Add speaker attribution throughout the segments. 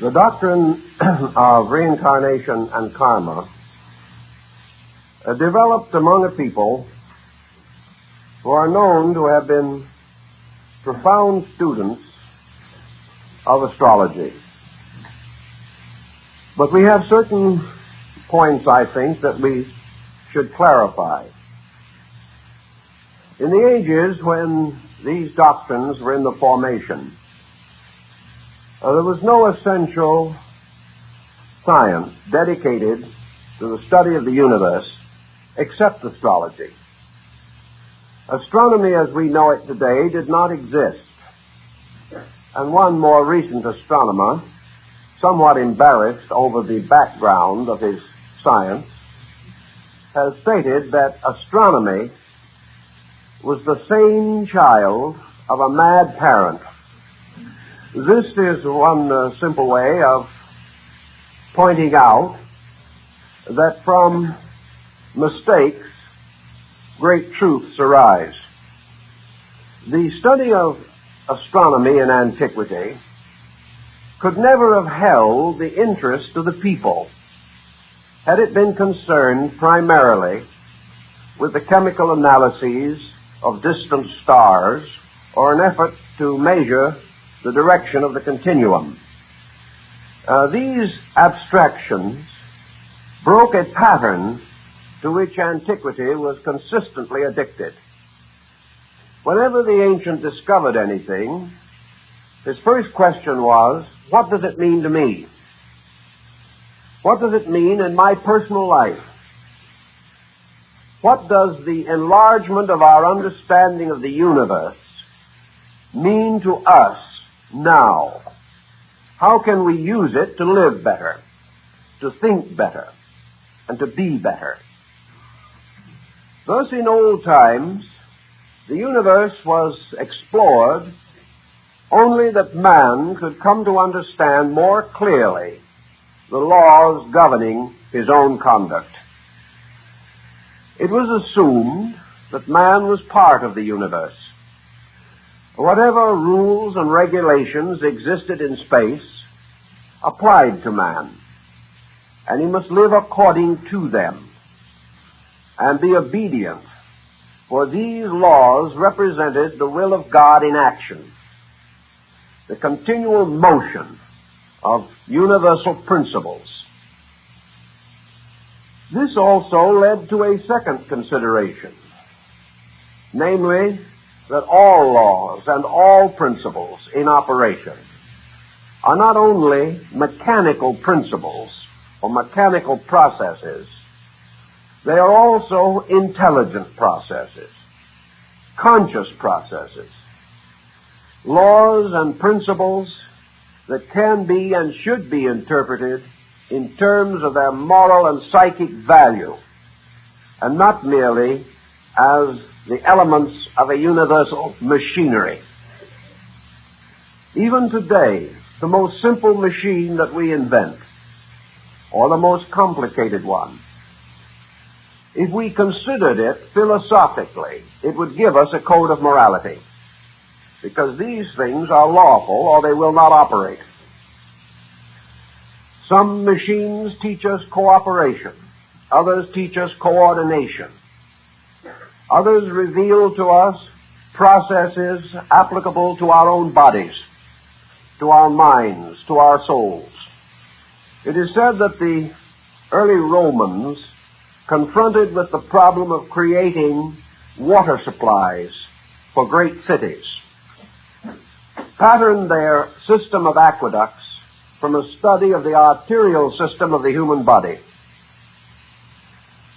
Speaker 1: The doctrine of reincarnation and karma developed among a people who are known to have been profound students of astrology. But we have certain points, I think, that we should clarify. In the ages when these doctrines were in the formation, there was no essential science dedicated to the study of the universe except astrology. Astronomy as we know it today did not exist. And one more recent astronomer, somewhat embarrassed over the background of his science, has stated that astronomy was the sane child of a mad parent. This is one simple way of pointing out that from mistakes, great truths arise. The study of astronomy in antiquity could never have held the interest of the people had it been concerned primarily with the chemical analyses of distant stars or an effort to measure the direction of the continuum. These abstractions broke a pattern to which antiquity was consistently addicted. Whenever the ancient discovered anything, his first question was, what does it mean to me? What does it mean in my personal life? What does the enlargement of our understanding of the universe mean to us now? How can we use it to live better, to think better, and to be better? Thus, in old times, the universe was explored only that man could come to understand more clearly the laws governing his own conduct. It was assumed that man was part of the universe. Whatever rules and regulations existed in space applied to man, and he must live according to them and be obedient, for these laws represented the will of God in action, the continual motion of universal principles. This also led to a second consideration, namely that all laws and all principles in operation are not only mechanical principles or mechanical processes, they are also intelligent processes, conscious processes, laws and principles that can be and should be interpreted in terms of their moral and psychic value, and not merely as the elements of a universal machinery. Even today, the most simple machine that we invent, or the most complicated one, if we considered it philosophically, it would give us a code of morality, because these things are lawful or they will not operate. Some machines teach us cooperation. Others teach us coordination. Others reveal to us processes applicable to our own bodies, to our minds, to our souls. It is said that the early Romans, confronted with the problem of creating water supplies for great cities, patterned their system of aqueducts from a study of the arterial system of the human body.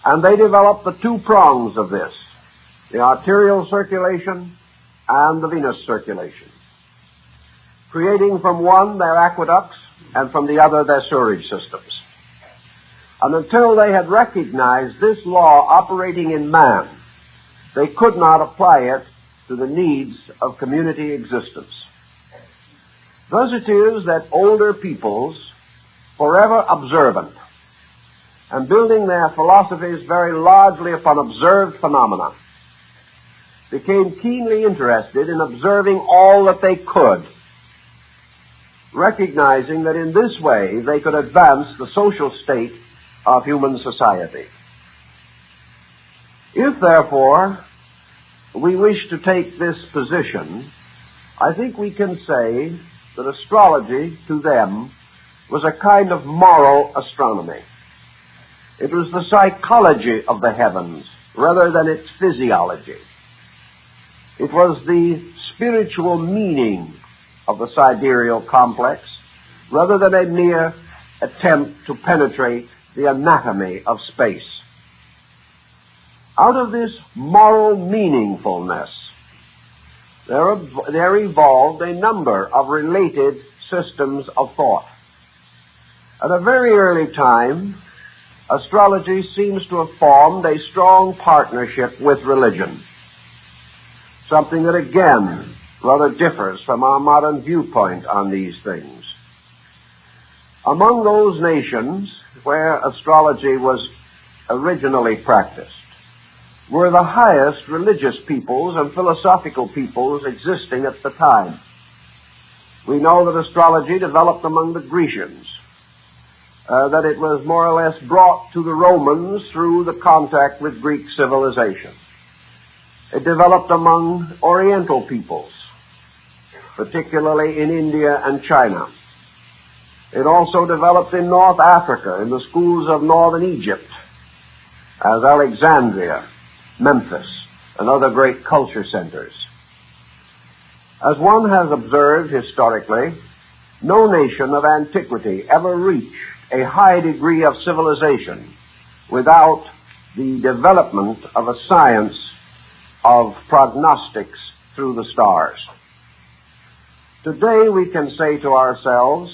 Speaker 1: And they developed the two prongs of this, the arterial circulation and the venous circulation, creating from one their aqueducts and from the other their sewerage systems. And until they had recognized this law operating in man, they could not apply it to the needs of community existence. Thus it is that older peoples, forever observant, and building their philosophies very largely upon observed phenomena, became keenly interested in observing all that they could recognizing that in this way they could advance the social state of human society. If, therefore, we wish to take this position, I think we can say that astrology, to them, was a kind of moral astronomy. It was the psychology of the heavens rather than its physiology. It was the spiritual meaning of the sidereal complex rather than a mere attempt to penetrate the anatomy of space. Out of this moral meaningfulness, there evolved a number of related systems of thought. At a very early time, astrology seems to have formed a strong partnership with religion, something that again rather differs from our modern viewpoint on these things. Among those nations where astrology was originally practiced were the highest religious peoples and philosophical peoples existing at the time. We know that astrology developed among the Grecians, that it was more or less brought to the Romans through the contact with Greek civilization. It developed among Oriental peoples, particularly in India and China. It also developed in North Africa, in the schools of northern Egypt, as Alexandria, Memphis, and other great culture centers. As one has observed historically, no nation of antiquity ever reached a high degree of civilization without the development of a science of prognostics through the stars. Today we can say to ourselves,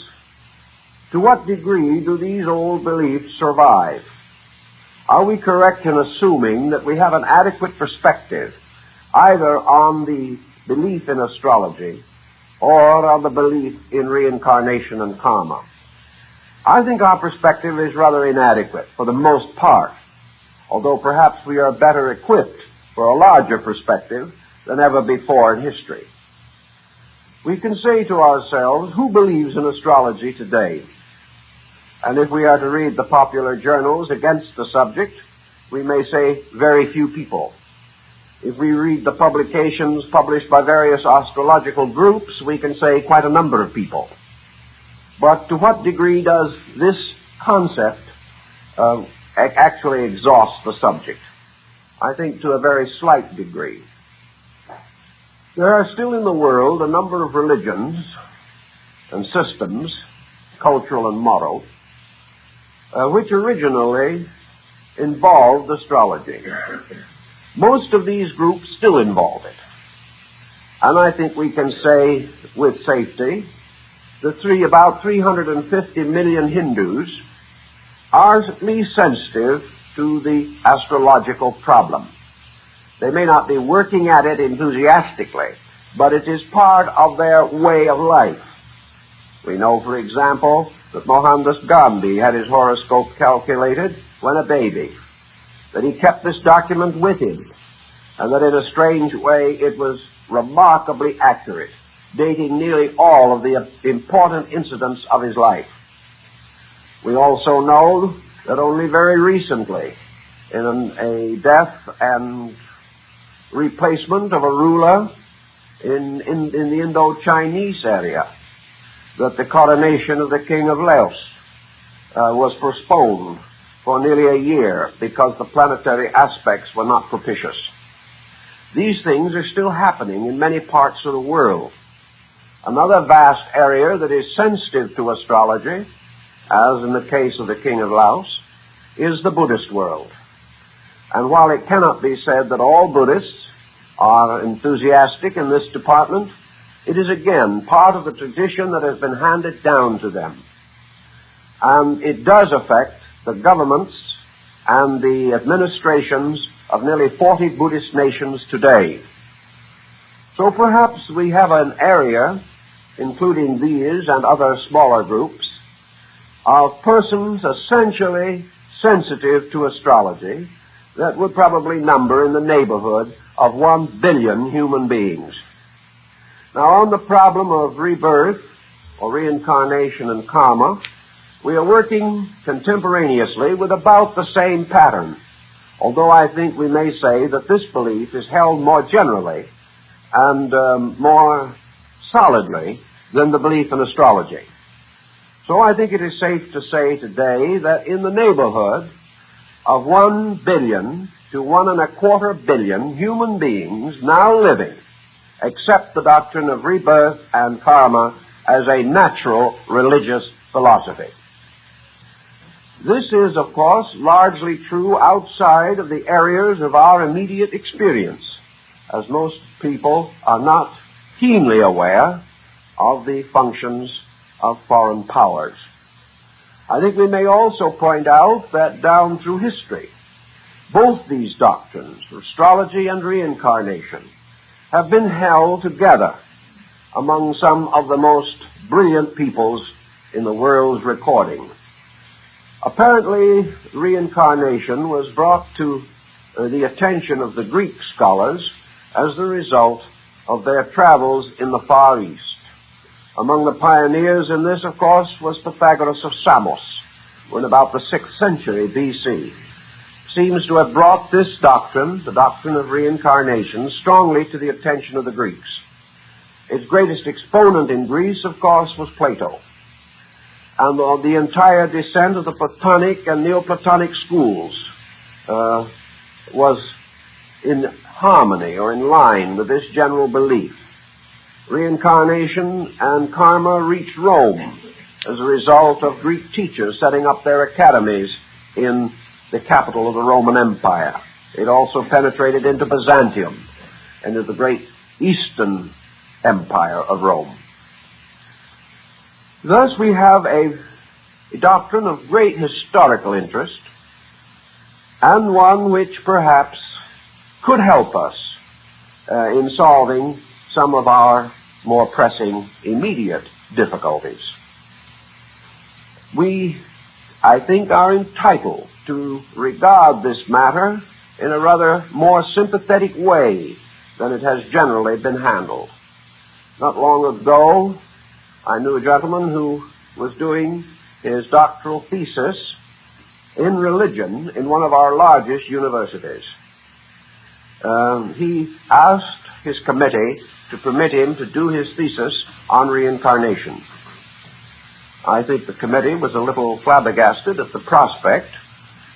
Speaker 1: to what degree do these old beliefs survive? Are we correct in assuming that we have an adequate perspective either on the belief in astrology or on the belief in reincarnation and karma? I think our perspective is rather inadequate for the most part, although perhaps we are better equipped for a larger perspective than ever before in history. We can say to ourselves, who believes in astrology today? And if we are to read the popular journals against the subject, we may say very few people. If we read the publications published by various astrological groups, we can say quite a number of people. But to what degree does this concept actually exhaust the subject? I think to a very slight degree. There are still in the world a number of religions and systems, cultural and moral, which originally involved astrology. Most of these groups still involve it. And I think we can say with safety that about 350 million Hindus are at least sensitive to the astrological problem. They may not be working at it enthusiastically, but it is part of their way of life. We know, for example, that Mohandas Gandhi had his horoscope calculated when a baby, that he kept this document with him, and that in a strange way it was remarkably accurate, dating nearly all of the important incidents of his life. We also know that only very recently, in a death and replacement of a ruler in the Indo-Chinese area, that the coronation of the King of Laos was postponed for nearly a year because the planetary aspects were not propitious. These things are still happening in many parts of the world. Another vast area that is sensitive to astrology, as in the case of the King of Laos, is the Buddhist world. And while it cannot be said that all Buddhists are enthusiastic in this department, it is again part of the tradition that has been handed down to them. And it does affect the governments and the administrations of nearly 40 Buddhist nations today. So perhaps we have an area, including these and other smaller groups, of persons essentially sensitive to astrology that would probably number in the neighborhood of 1 billion human beings. Now, on the problem of rebirth or reincarnation and karma, we are working contemporaneously with about the same pattern, although I think we may say that this belief is held more generally and more solidly than the belief in astrology. So I think it is safe to say today that in the neighborhood of 1 billion to 1.25 billion human beings now living accept the doctrine of rebirth and karma as a natural religious philosophy. This is, of course, largely true outside of the areas of our immediate experience, as most people are not keenly aware of the functions of foreign powers. I think we may also point out that down through history, both these doctrines, astrology and reincarnation, have been held together among some of the most brilliant peoples in the world's recording. Apparently, reincarnation was brought to the attention of the Greek scholars as the result of their travels in the Far East. Among the pioneers in this, of course, was Pythagoras of Samos, who in about the 6th century B.C. seems to have brought this doctrine, the doctrine of reincarnation, strongly to the attention of the Greeks. Its greatest exponent in Greece, of course, was Plato. And the entire descent of the Platonic and Neoplatonic schools was in harmony or in line with this general belief. Reincarnation and karma reached Rome as a result of Greek teachers setting up their academies in the capital of the Roman Empire. It also penetrated into Byzantium, into the great Eastern Empire of Rome. Thus we have a doctrine of great historical interest, and one which perhaps could help us in solving some of our more pressing immediate difficulties. We, I think, are entitled to regard this matter in a rather more sympathetic way than it has generally been handled. Not long ago, I knew a gentleman who was doing his doctoral thesis in religion in one of our largest universities. He asked his committee to permit him to do his thesis on reincarnation. I think the committee was a little flabbergasted at the prospect,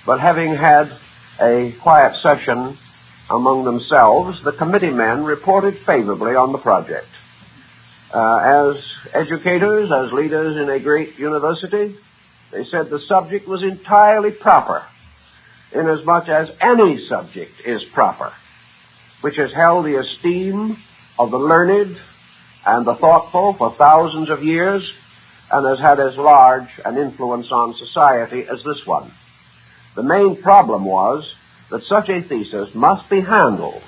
Speaker 1: but having had a quiet session among themselves, the committee men reported favorably on the project. As educators, as leaders in a great university, they said the subject was entirely proper, inasmuch as any subject is proper, which has held the esteem of the learned and the thoughtful for thousands of years, and has had as large an influence on society as this one. The main problem was that such a thesis must be handled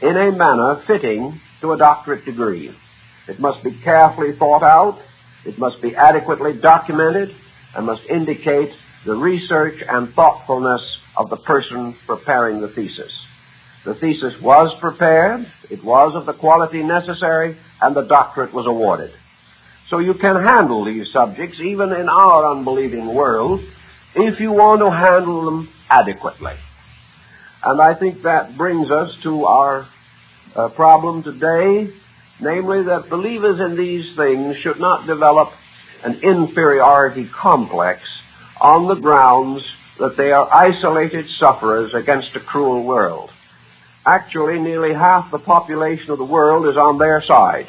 Speaker 1: in a manner fitting to a doctorate degree. It must be carefully thought out, it must be adequately documented, and must indicate the research and thoughtfulness of the person preparing the thesis. The thesis was prepared, it was of the quality necessary, and the doctorate was awarded. So you can handle these subjects, even in our unbelieving world, if you want to handle them adequately. And I think that brings us to our problem today, namely that believers in these things should not develop an inferiority complex on the grounds that they are isolated sufferers against a cruel world. Actually, nearly half the population of the world is on their side.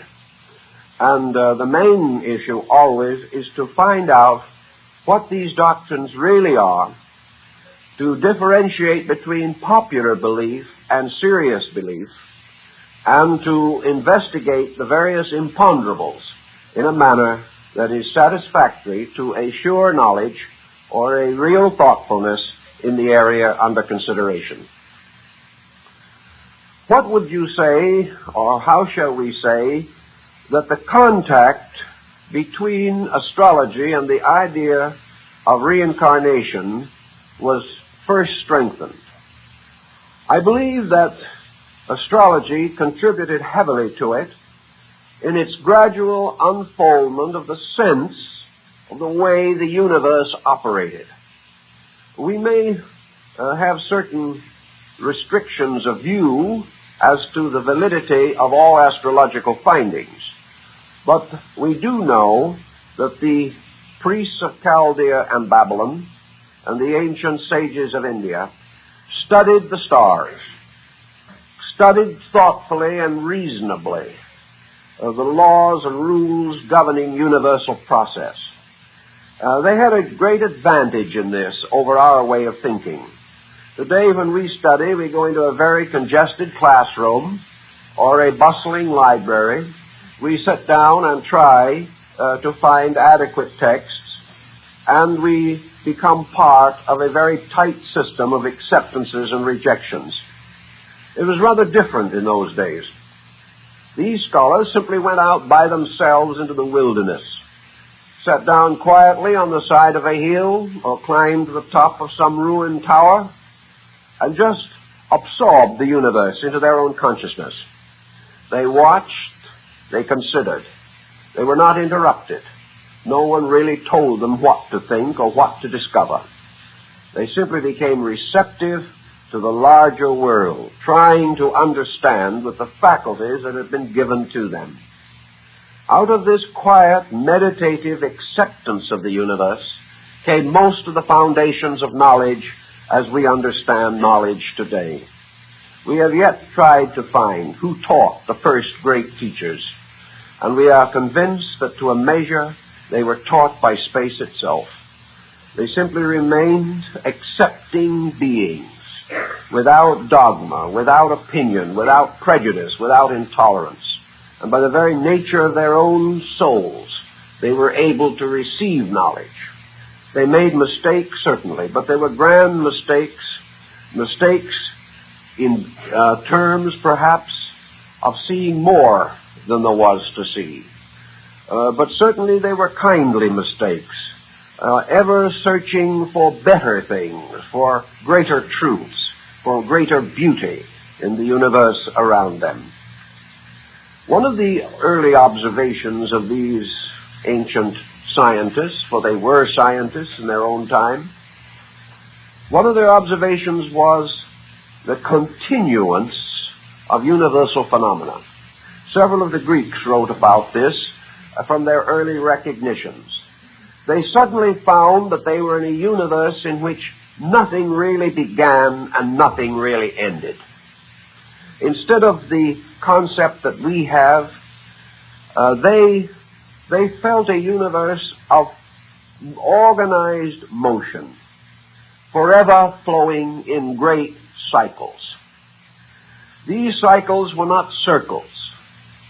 Speaker 1: And the main issue always is to find out what these doctrines really are, to differentiate between popular belief and serious belief, and to investigate the various imponderables in a manner that is satisfactory to a sure knowledge or a real thoughtfulness in the area under consideration. What would you say, or how shall we say, that the contact between astrology and the idea of reincarnation was first strengthened? I believe that astrology contributed heavily to it in its gradual unfoldment of the sense of the way the universe operated. We may have certain restrictions of view as to the validity of all astrological findings, but we do know that the priests of Chaldea and Babylon and the ancient sages of India studied the stars, studied thoughtfully and reasonably the laws and rules governing universal process. They had a great advantage in this over our way of thinking. Today, when we study, we go into a very congested classroom or a bustling library. We sit down and try to find adequate texts, and we become part of a very tight system of acceptances and rejections. It was rather different in those days. These scholars simply went out by themselves into the wilderness, sat down quietly on the side of a hill or climbed to the top of some ruined tower, and just absorbed the universe into their own consciousness. They watched, they considered. They were not interrupted. No one really told them what to think or what to discover. They simply became receptive to the larger world, trying to understand with the faculties that had been given to them. Out of this quiet, meditative acceptance of the universe came most of the foundations of knowledge as we understand knowledge today. We have yet tried to find who taught the first great teachers, and we are convinced that to a measure they were taught by space itself. They simply remained accepting beings, without dogma, without opinion, without prejudice, without intolerance. And by the very nature of their own souls, they were able to receive knowledge. They made mistakes, certainly, but they were grand mistakes, mistakes in terms, perhaps, of seeing more than there was to see. But certainly they were kindly mistakes, ever searching for better things, for greater truths, for greater beauty in the universe around them. One of the early observations of these ancient scientists, for they were scientists in their own time, one of their observations was the continuance of universal phenomena. Several of the Greeks wrote about this from their early recognitions. They suddenly found that they were in a universe in which nothing really began and nothing really ended. Instead of the concept that we have, they felt a universe of organized motion, forever flowing in great cycles. These cycles were not circles.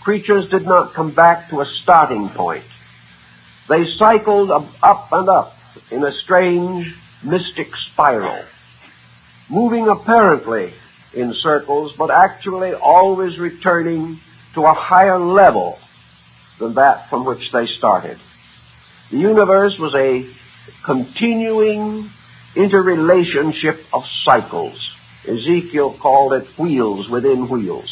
Speaker 1: Creatures did not come back to a starting point. They cycled up and up in a strange, mystic spiral, moving apparently in circles, but actually always returning to a higher level than that from which they started. The universe was a continuing interrelationship of cycles. Ezekiel called it wheels within wheels.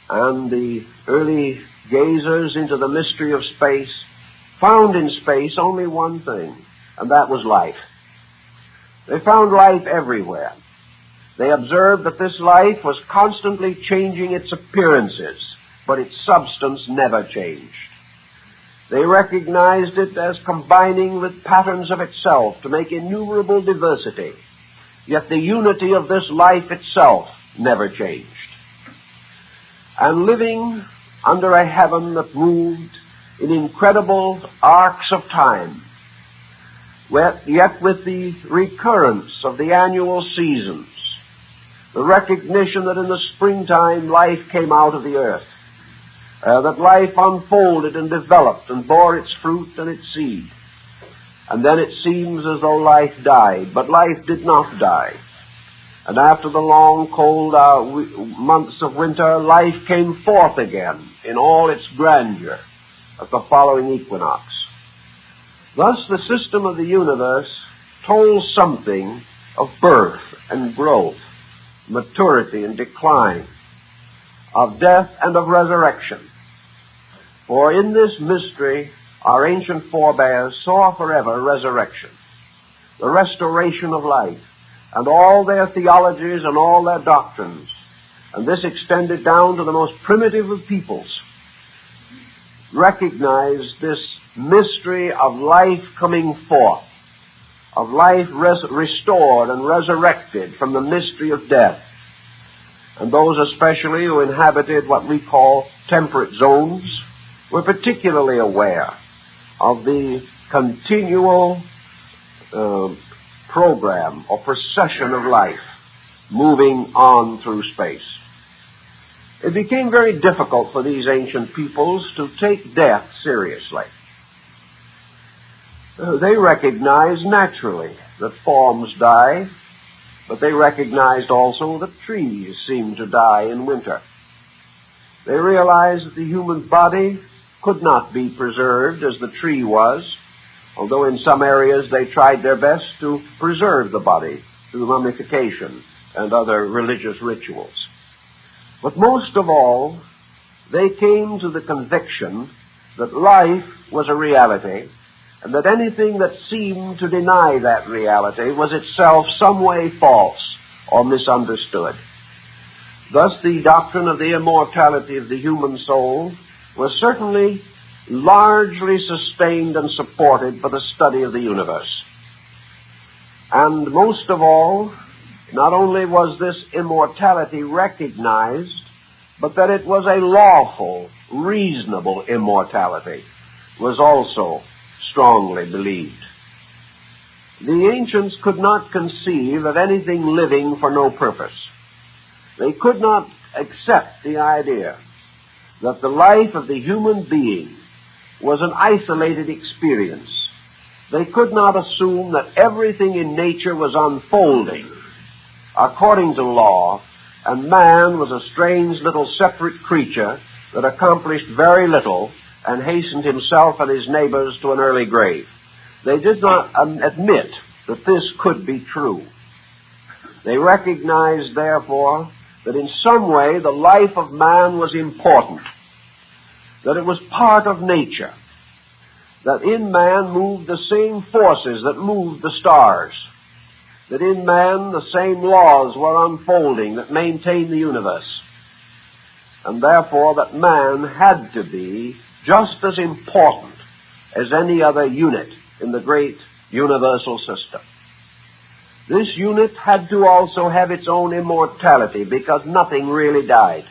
Speaker 1: And the early gazers into the mystery of space found in space only one thing, and that was life. They found life everywhere. They observed that this life was constantly changing its appearances, but its substance never changed. They recognized it as combining with patterns of itself to make innumerable diversity, yet the unity of this life itself never changed. And living under a heaven that moved in incredible arcs of time, yet with the recurrence of the annual seasons, the recognition that in the springtime life came out of the earth, that life unfolded and developed and bore its fruit and its seed. And then it seems as though life died, but life did not die. And after the long, cold months of winter, life came forth again in all its grandeur at the following equinox. Thus, the system of the universe told something of birth and growth, maturity and decline, of death and of resurrection. For in this mystery, our ancient forebears saw forever resurrection, the restoration of life, and all their theologies and all their doctrines. And this extended down to the most primitive of peoples. Recognized this mystery of life coming forth, of life restored and resurrected from the mystery of death. And those especially who inhabited what we call temperate zones were particularly aware of the continual program or procession of life moving on through space. It became very difficult for these ancient peoples to take death seriously. They recognized naturally that forms die, but they recognized also that trees seem to die in winter. They realized that the human body could not be preserved as the tree was, although in some areas they tried their best to preserve the body through mummification and other religious rituals. But most of all, they came to the conviction that life was a reality, and that anything that seemed to deny that reality was itself some way false or misunderstood. Thus, the doctrine of the immortality of the human soul was certainly largely sustained and supported by the study of the universe. And most of all, not only was this immortality recognized, but that it was a lawful, reasonable immortality was also strongly believed. The ancients could not conceive of anything living for no purpose. They could not accept the idea that the life of the human being was an isolated experience. They could not assume that everything in nature was unfolding according to law, and man was a strange little separate creature that accomplished very little and hastened himself and his neighbors to an early grave. They did not admit that this could be true. They recognized, therefore, that in some way the life of man was important, that it was part of nature, that in man moved the same forces that moved the stars, that in man the same laws were unfolding that maintained the universe, and therefore that man had to be just as important as any other unit in the great universal system. This unit had to also have its own immortality, because nothing really died.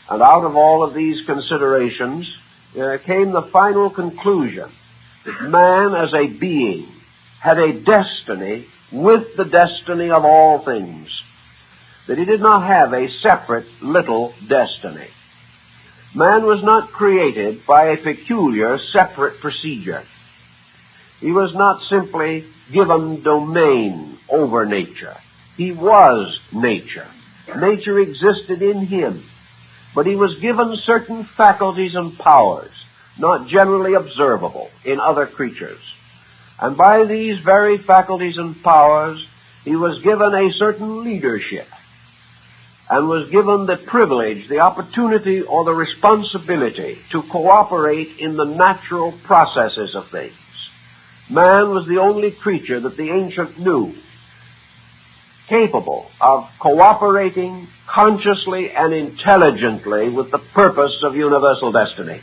Speaker 1: And out of all of these considerations came the final conclusion that man as a being had a destiny with the destiny of all things, that he did not have a separate little destiny. Man was not created by a peculiar separate procedure. He was not simply given domain over nature. He was nature. Nature existed in him, but he was given certain faculties and powers not generally observable in other creatures. And by these very faculties and powers, he was given a certain leadership, and was given the privilege, the opportunity, or the responsibility to cooperate in the natural processes of things. Man was the only creature that the ancient knew capable of cooperating consciously and intelligently with the purpose of universal destiny.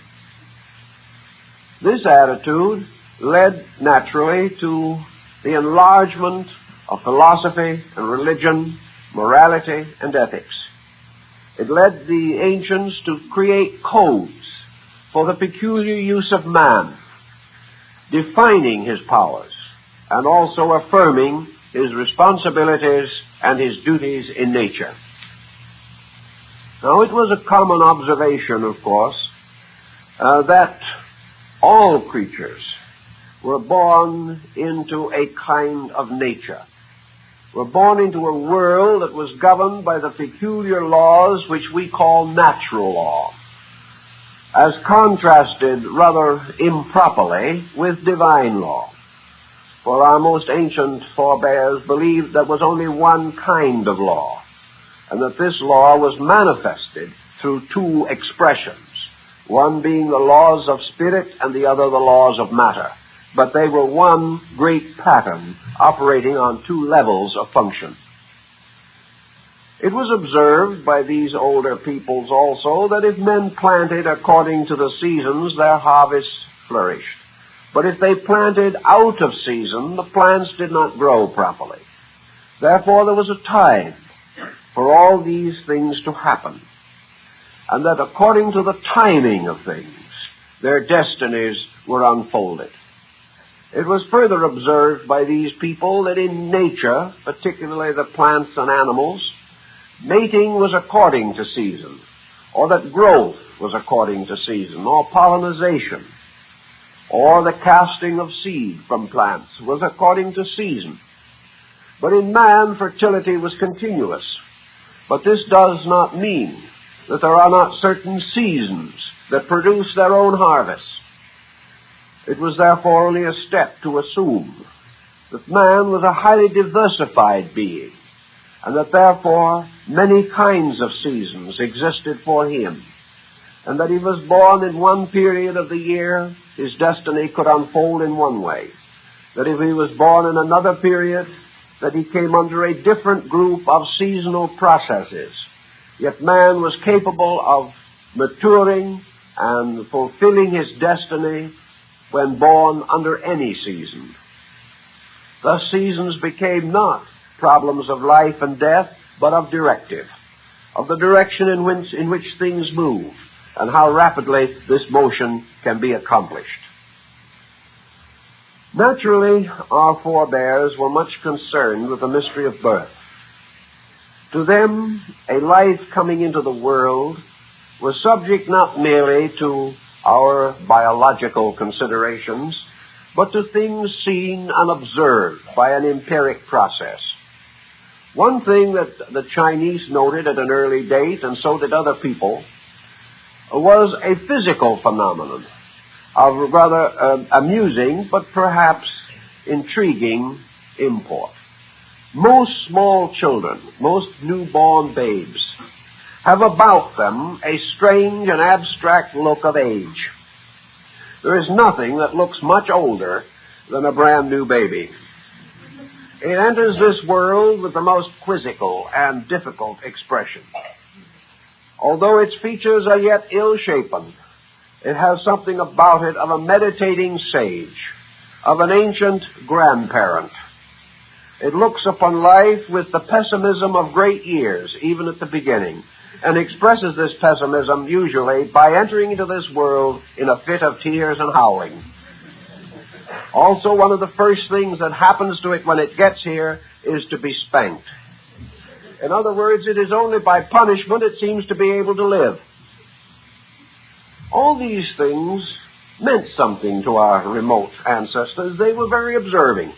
Speaker 1: This attitude led naturally to the enlargement of philosophy and religion, morality and ethics. It led the ancients to create codes for the peculiar use of man, defining his powers and also affirming his responsibilities and his duties in nature. Now, it was a common observation, of course, that all creatures were born into a kind of nature, were born into a world that was governed by the peculiar laws which we call natural law, as contrasted rather improperly with divine law. For our most ancient forebears believed there was only one kind of law, and that this law was manifested through two expressions. one being the laws of spirit and the other the laws of matter. But they were one great pattern operating on two levels of function. It was observed by these older peoples also that if men planted according to the seasons, their harvests flourished. But if they planted out of season, the plants did not grow properly. Therefore, there was a time for all these things to happen, and that according to the timing of things, their destinies were unfolded. It was further observed by these people that in nature, particularly the plants and animals, mating was according to season, or that growth was according to season, or pollination, or the casting of seed from plants was according to season. But in man, fertility was continuous. But this does not mean that there are not certain seasons that produce their own harvests. It was therefore only a step to assume that man was a highly diversified being, and that therefore many kinds of seasons existed for him, and that he was born in one period of the year, his destiny could unfold in one way, that if he was born in another period, that he came under a different group of seasonal processes. Yet man was capable of maturing and fulfilling his destiny when born under any season. Thus seasons became not problems of life and death, but of directive, of the direction in which things move, and how rapidly this motion can be accomplished. Naturally, our forebears were much concerned with the mystery of birth. To them, a life coming into the world was subject not merely to our biological considerations, but to things seen and observed by an empiric process. One thing that the Chinese noted at an early date, and so did other people, was a physical phenomenon of rather amusing but perhaps intriguing import. Most small children, most newborn babes, have about them a strange and abstract look of age. There is nothing that looks much older than a brand new baby. It enters this world with the most quizzical and difficult expression. Although its features are yet ill-shapen, it has something about it of a meditating sage, of an ancient grandparent. It looks upon life with the pessimism of great years, even at the beginning, and expresses this pessimism usually by entering into this world in a fit of tears and howling. Also, one of the first things that happens to it when it gets here is to be spanked. In other words, it is only by punishment it seems to be able to live. All these things meant something to our remote ancestors. They were very observing.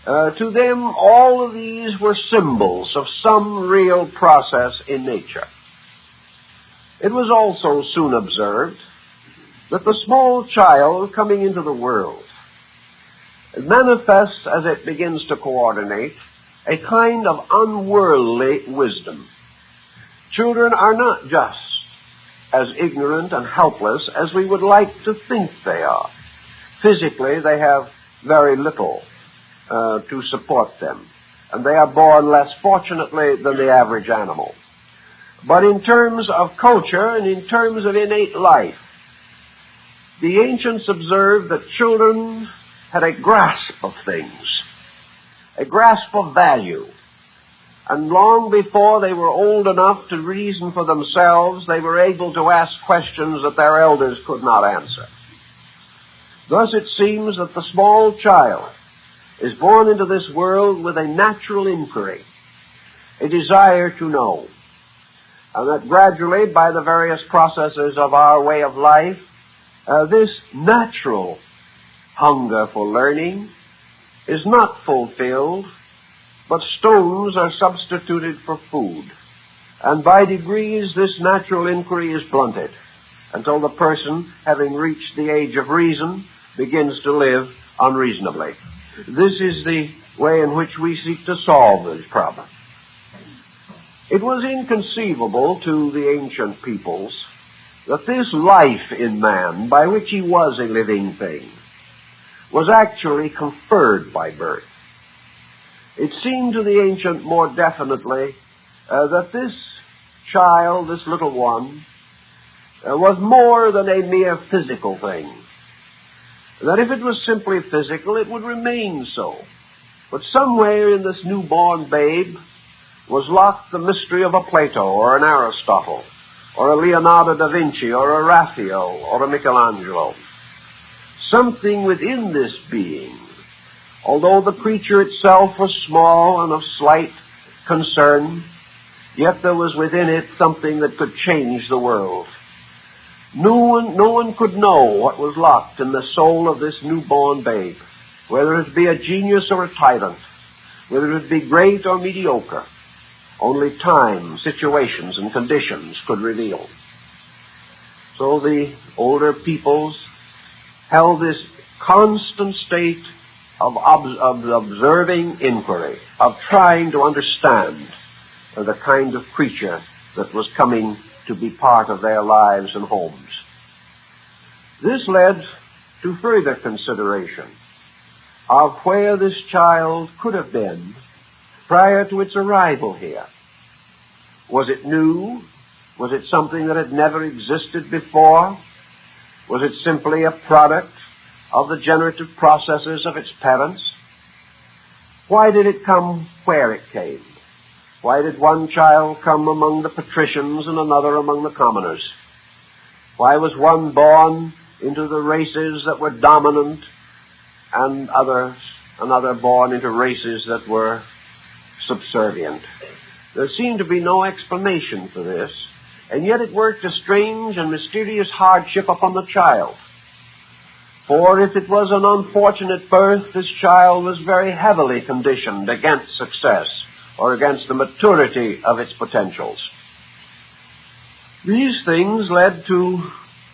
Speaker 1: To them, all of these were symbols of some real process in nature. It was also soon observed that the small child coming into the world manifests, as it begins to coordinate, a kind of unworldly wisdom. Children are not just as ignorant and helpless as we would like to think they are. Physically, they have very little to support them, and they are born less fortunately than the average animal. But in terms of culture and in terms of innate life, the ancients observed that children had a grasp of things, a grasp of value, and long before they were old enough to reason for themselves, they were able to ask questions that their elders could not answer. Thus it seems that the small child is born into this world with a natural inquiry, a desire to know, and that gradually, by the various processes of our way of life, this natural hunger for learning is not fulfilled, but stones are substituted for food. And by degrees, this natural inquiry is blunted until the person, having reached the age of reason, begins to live unreasonably. This is the way in which we seek to solve this problem. It was inconceivable to the ancient peoples that this life in man, by which he was a living thing, was actually conferred by birth. It seemed to the ancient more definitely that this child, this little one, was more than a mere physical thing. That if it was simply physical, it would remain so. But somewhere in this newborn babe was locked the mystery of a Plato or an Aristotle or a Leonardo da Vinci or a Raphael or a Michelangelo. Something within this being, although the creature itself was small and of slight concern, yet there was within it something that could change the world. No one could know what was locked in the soul of this newborn babe, whether it be a genius or a tyrant, whether it be great or mediocre. Only time, situations, and conditions could reveal. So the older peoples held this constant state of observing inquiry, of trying to understand the kind of creature that was coming to be part of their lives and homes. This led to further consideration of where this child could have been prior to its arrival here. Was it new? Was it something that had never existed before? Was it simply a product of the generative processes of its parents? Why did it come where it came? Why did one child come among the patricians and another among the commoners? Why was one born into the races that were dominant and another born into races that were subservient? There seemed to be no explanation for this, and yet it worked a strange and mysterious hardship upon the child. For if it was an unfortunate birth, this child was very heavily conditioned against success or against the maturity of its potentials. These things led to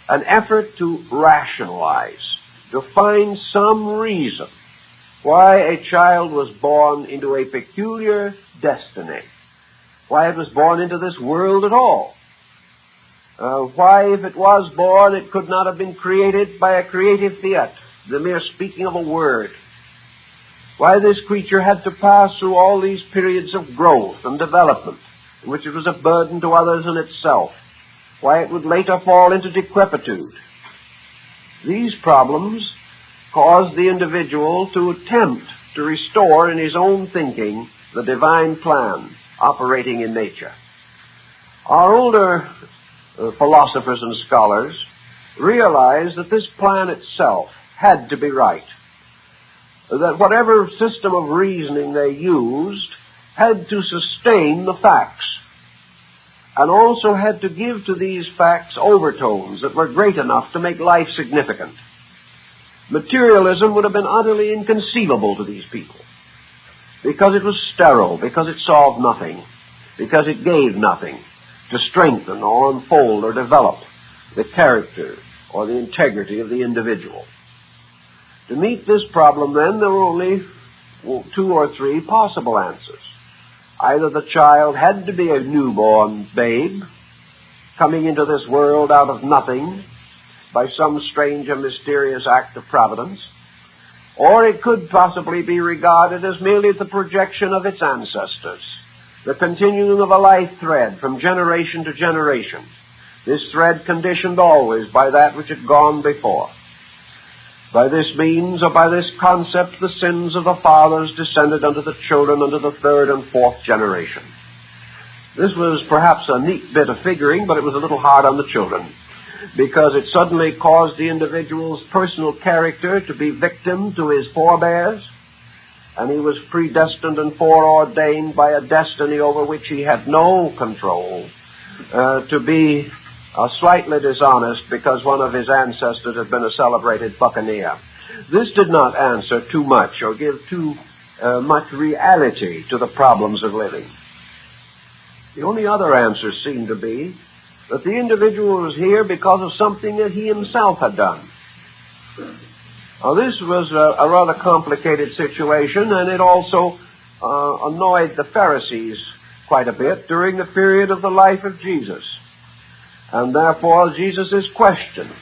Speaker 1: an effort to rationalize, to find some reason why a child was born into a peculiar destiny, why it was born into this world at all. Why, if it was born, it could not have been created by a creative fiat, the mere speaking of a word. Why this creature had to pass through all these periods of growth and development, in which it was a burden to others and itself. Why it would later fall into decrepitude. These problems caused the individual to attempt to restore in his own thinking the divine plan operating in nature. Our older philosophers and scholars realized that this plan itself had to be right, that whatever system of reasoning they used had to sustain the facts, and also had to give to these facts overtones that were great enough to make life significant. Materialism would have been utterly inconceivable to these people, because it was sterile, because it solved nothing, because it gave nothing to strengthen or unfold or develop the character or the integrity of the individual. To meet this problem, then, there were only 2 or 3 possible answers. Either the child had to be a newborn babe, coming into this world out of nothing by some strange and mysterious act of providence, or it could possibly be regarded as merely the projection of its ancestors, the continuing of a life thread from generation to generation, this thread conditioned always by that which had gone before. By this means, or by this concept, the sins of the fathers descended unto the children, unto the 3rd and 4th generation. This was perhaps a neat bit of figuring, but it was a little hard on the children, because it suddenly caused the individual's personal character to be victim to his forebears, and he was predestined and foreordained by a destiny over which he had no control, to be slightly dishonest because one of his ancestors had been a celebrated buccaneer. This did not answer too much or give too much reality to the problems of living. The only other answer seemed to be that the individual was here because of something that he himself had done. Now, this was a rather complicated situation, and it also annoyed the Pharisees quite a bit during the period of the life of Jesus. And therefore Jesus is questioned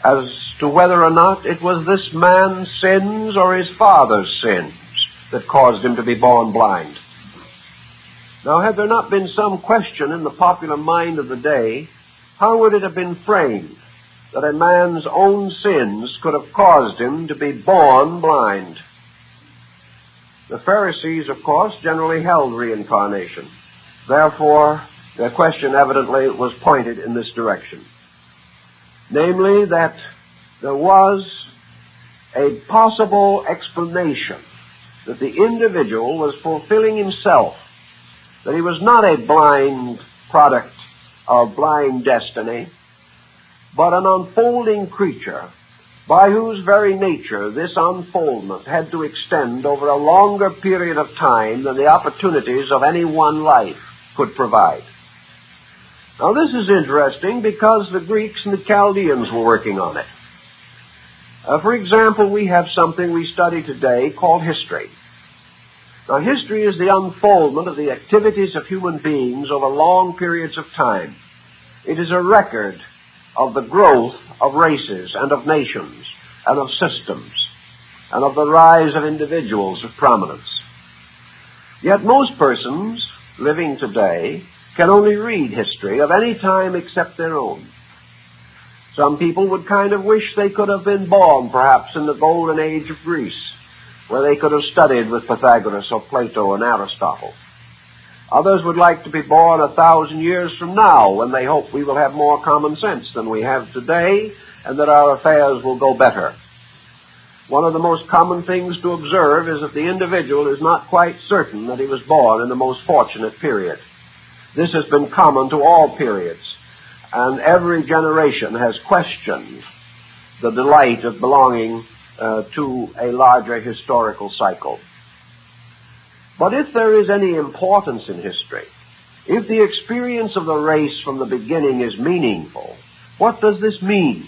Speaker 1: as to whether or not it was this man's sins or his father's sins that caused him to be born blind. Now, had there not been some question in the popular mind of the day, how would it have been framed that a man's own sins could have caused him to be born blind? The Pharisees, of course, generally held reincarnation. Therefore, their question evidently was pointed in this direction. Namely, that there was a possible explanation that the individual was fulfilling himself, that he was not a blind product of blind destiny, but an unfolding creature by whose very nature this unfoldment had to extend over a longer period of time than the opportunities of any one life could provide. Now, this is interesting because the Greeks and the Chaldeans were working on it. For example, we have something we study today called history. Now, history is the unfoldment of the activities of human beings over long periods of time. It is a record of the growth of races and of nations and of systems and of the rise of individuals of prominence. Yet most persons living today can only read history of any time except their own. Some people would kind of wish they could have been born, perhaps, in the golden age of Greece, where they could have studied with Pythagoras or Plato and Aristotle. Others would like to be born 1,000 years from now, when they hope we will have more common sense than we have today, and that our affairs will go better. One of the most common things to observe is that the individual is not quite certain that he was born in the most fortunate period. This has been common to all periods, and every generation has questioned the delight of belonging to a larger historical cycle. But if there is any importance in history, if the experience of the race from the beginning is meaningful, what does this mean?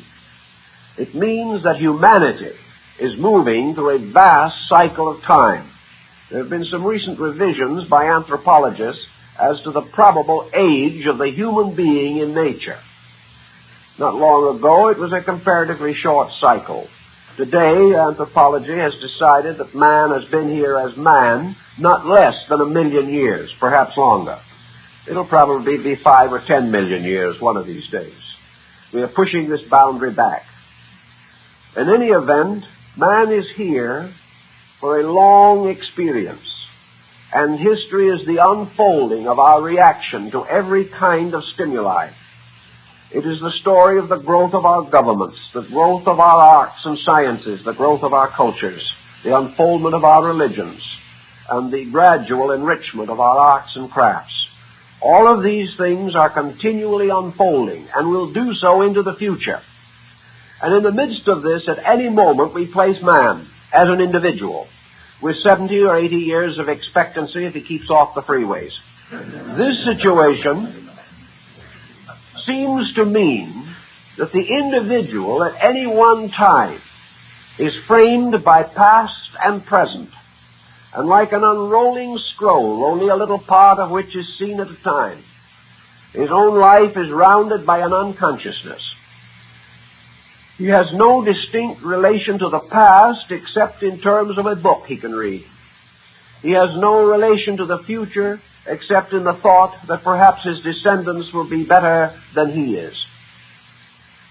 Speaker 1: It means that humanity is moving through a vast cycle of time. There have been some recent revisions by anthropologists as to the probable age of the human being in nature. Not long ago, it was a comparatively short cycle. Today, anthropology has decided that man has been here as man not less than 1 million years, perhaps longer. It'll probably be 5 or 10 million years one of these days. We are pushing this boundary back. In any event, man is here for a long experience, and history is the unfolding of our reaction to every kind of stimuli. It is the story of the growth of our governments, the growth of our arts and sciences, the growth of our cultures, the unfoldment of our religions, and the gradual enrichment of our arts and crafts. All of these things are continually unfolding and will do so into the future. And in the midst of this, at any moment, we place man as an individual with 70 or 80 years of expectancy if he keeps off the freeways. This situation seems to mean that the individual at any one time is framed by past and present, and like an unrolling scroll, only a little part of which is seen at a time. His own life is rounded by an unconsciousness. He has no distinct relation to the past except in terms of a book he can read. He has no relation to the future except in the thought that perhaps his descendants will be better than he is.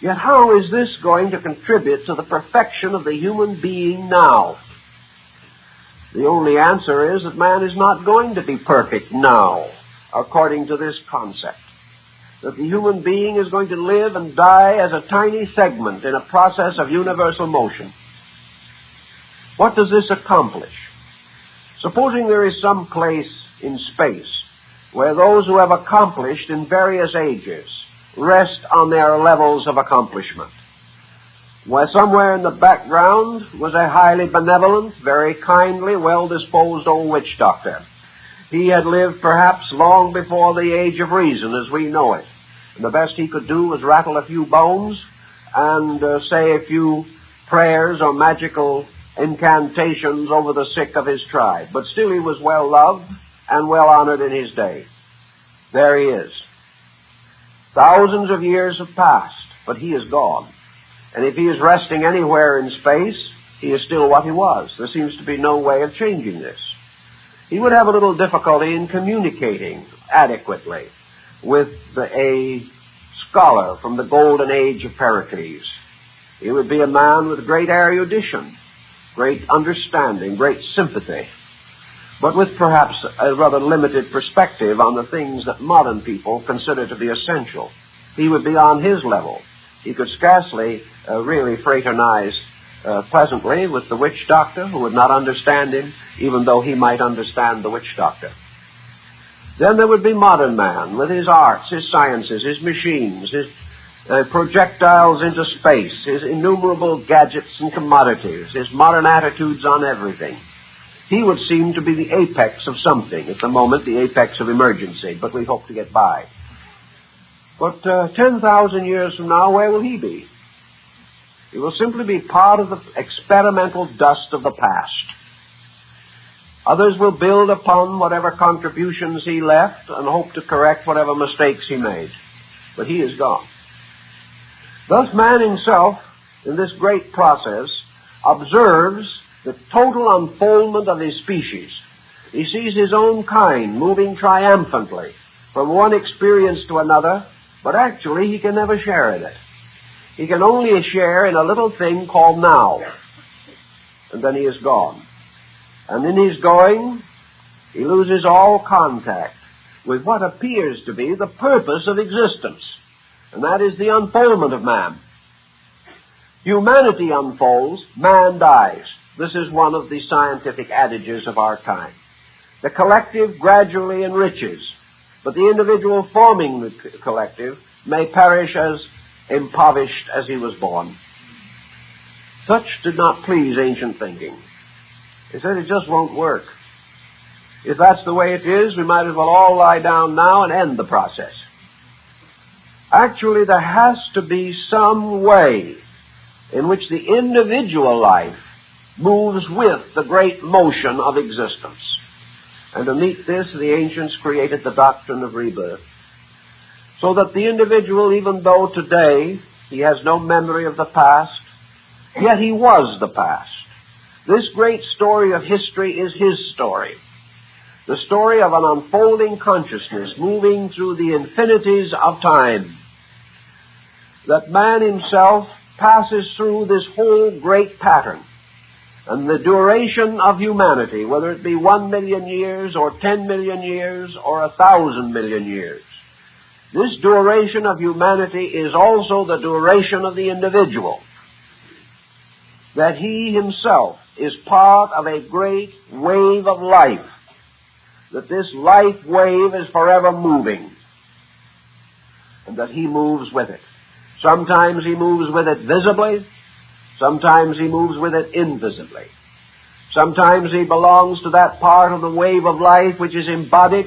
Speaker 1: Yet how is this going to contribute to the perfection of the human being now? The only answer is that man is not going to be perfect now, according to this concept. That the human being is going to live and die as a tiny segment in a process of universal motion. What does this accomplish? Supposing there is some place in space where those who have accomplished in various ages rest on their levels of accomplishment, where somewhere in the background was a highly benevolent, very kindly, well-disposed old witch doctor. He had lived perhaps long before the age of reason as we know it. And the best he could do was rattle a few bones and say a few prayers or magical incantations over the sick of his tribe. But still he was well loved and well honored in his day. There he is. Thousands of years have passed, but he is gone. And if he is resting anywhere in space, he is still what he was. There seems to be no way of changing this. He would have a little difficulty in communicating adequately with a scholar from the golden age of Pericles. He would be a man with great erudition, great understanding, great sympathy, but with perhaps a rather limited perspective on the things that modern people consider to be essential. He would be on his level. He could scarcely really fraternize pleasantly with the witch doctor, who would not understand him, even though he might understand the witch doctor. Then there would be modern man with his arts, his sciences, his machines, his projectiles into space, his innumerable gadgets and commodities, his modern attitudes on everything. He would seem to be the apex of something, at the moment the apex of emergency, but we hope to get by. But 10,000 years from now, where will he be? He will simply be part of the experimental dust of the past. Others will build upon whatever contributions he left and hope to correct whatever mistakes he made. But he is gone. Thus man himself, in this great process, observes the total unfoldment of his species. He sees his own kind moving triumphantly from one experience to another, but actually he can never share in it. He can only share in a little thing called now. And then he is gone. And in his going, he loses all contact with what appears to be the purpose of existence. And that is the unfoldment of man. Humanity unfolds, man dies. This is one of the scientific adages of our time. The collective gradually enriches, but the individual forming the collective may perish as impoverished as he was born. Such did not please ancient thinking. They said it just won't work. If that's the way it is, we might as well all lie down now and end the process. Actually, there has to be some way in which the individual life moves with the great motion of existence. And to meet this, the ancients created the doctrine of rebirth, so that the individual, even though today he has no memory of the past, yet he was the past. This great story of history is his story. The story of an unfolding consciousness moving through the infinities of time. That man himself passes through this whole great pattern. And the duration of humanity, whether it be 1 million years or 10 million years or 1,000 million years, this duration of humanity is also the duration of the individual. That he himself is part of a great wave of life. That this life wave is forever moving. And that he moves with it. Sometimes he moves with it visibly. Sometimes he moves with it invisibly. Sometimes he belongs to that part of the wave of life which is embodied.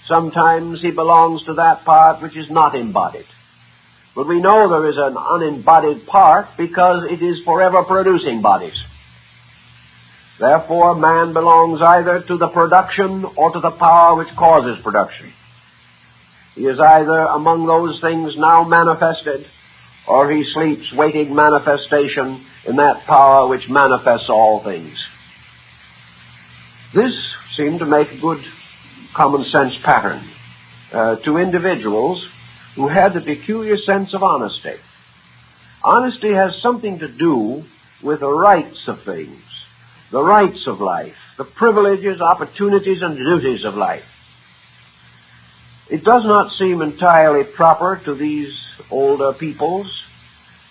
Speaker 1: Sometimes he belongs to that part which is not embodied. But we know there is an unembodied part because it is forever producing bodies. Therefore, man belongs either to the production or to the power which causes production. He is either among those things now manifested, or he sleeps waiting manifestation in that power which manifests all things. This seemed to make a good common sense pattern to individuals who had the peculiar sense of honesty. Honesty has something to do with the rights of things, the rights of life, the privileges, opportunities, and duties of life. It does not seem entirely proper to these older peoples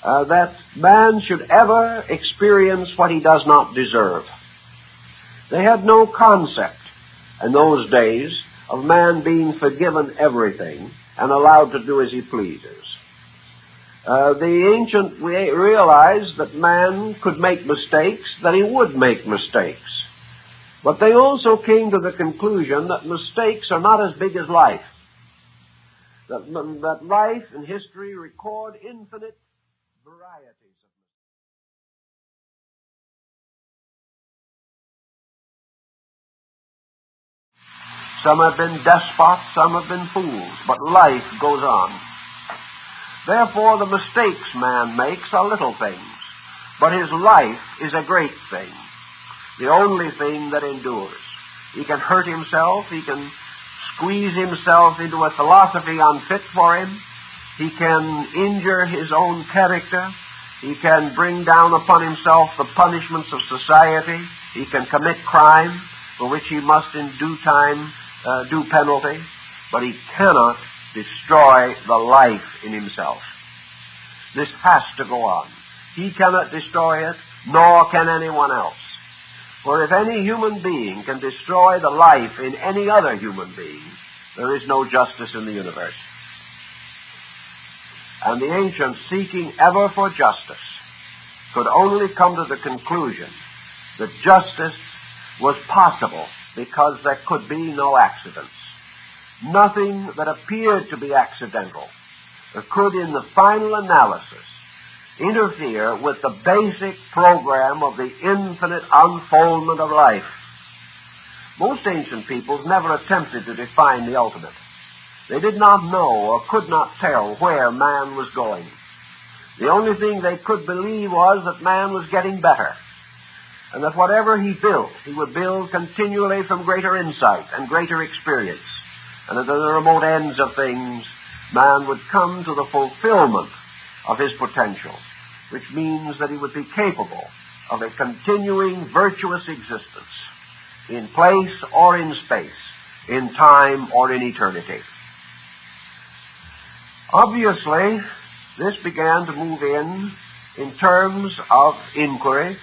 Speaker 1: that man should ever experience what he does not deserve. They had no concept in those days of man being forgiven everything and allowed to do as he pleases. The ancient realized that man could make mistakes, that he would make mistakes. But they also came to the conclusion that mistakes are not as big as life. That life and history record infinite varieties of mistakes. Some have been despots, some have been fools, but life goes on. Therefore, the mistakes man makes are little things, but his life is a great thing, the only thing that endures. He can hurt himself, he can squeeze himself into a philosophy unfit for him, he can injure his own character, he can bring down upon himself the punishments of society, he can commit crime for which he must in due time do penalty, but he cannot destroy the life in himself. This has to go on. He cannot destroy it, nor can anyone else. For if any human being can destroy the life in any other human being, there is no justice in the universe. And the ancients, seeking ever for justice, could only come to the conclusion that justice was possible because there could be no accidents. Nothing that appeared to be accidental could, in the final analysis, interfere with the basic program of the infinite unfoldment of life. Most ancient peoples never attempted to define the ultimate. They did not know or could not tell where man was going. The only thing they could believe was that man was getting better, and that whatever he built, he would build continually from greater insight and greater experience, and that at the remote ends of things, man would come to the fulfillment of his potential, which means that he would be capable of a continuing virtuous existence in place or in space, in time or in eternity. Obviously, this began to move in terms of inquiry.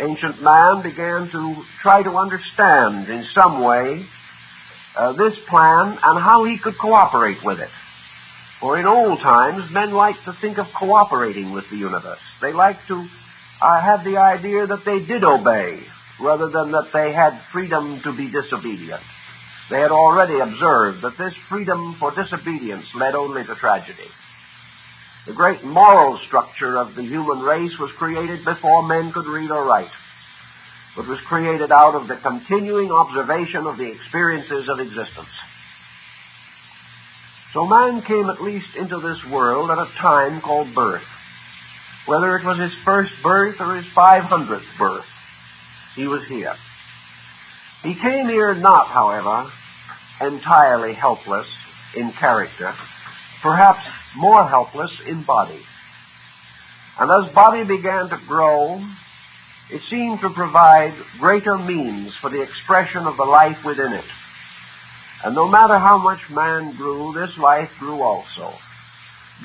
Speaker 1: Ancient man began to try to understand in some way this plan and how he could cooperate with it. For in old times, men liked to think of cooperating with the universe. They liked to have the idea that they did obey, rather than that they had freedom to be disobedient. They had already observed that this freedom for disobedience led only to tragedy. The great moral structure of the human race was created before men could read or write, but was created out of the continuing observation of the experiences of existence. So man came at least into this world at a time called birth. Whether it was his first birth or his 500th birth, he was here. He came here not, however, entirely helpless in character, perhaps more helpless in body. And as body began to grow, it seemed to provide greater means for the expression of the life within it. And no matter how much man grew, this life grew also,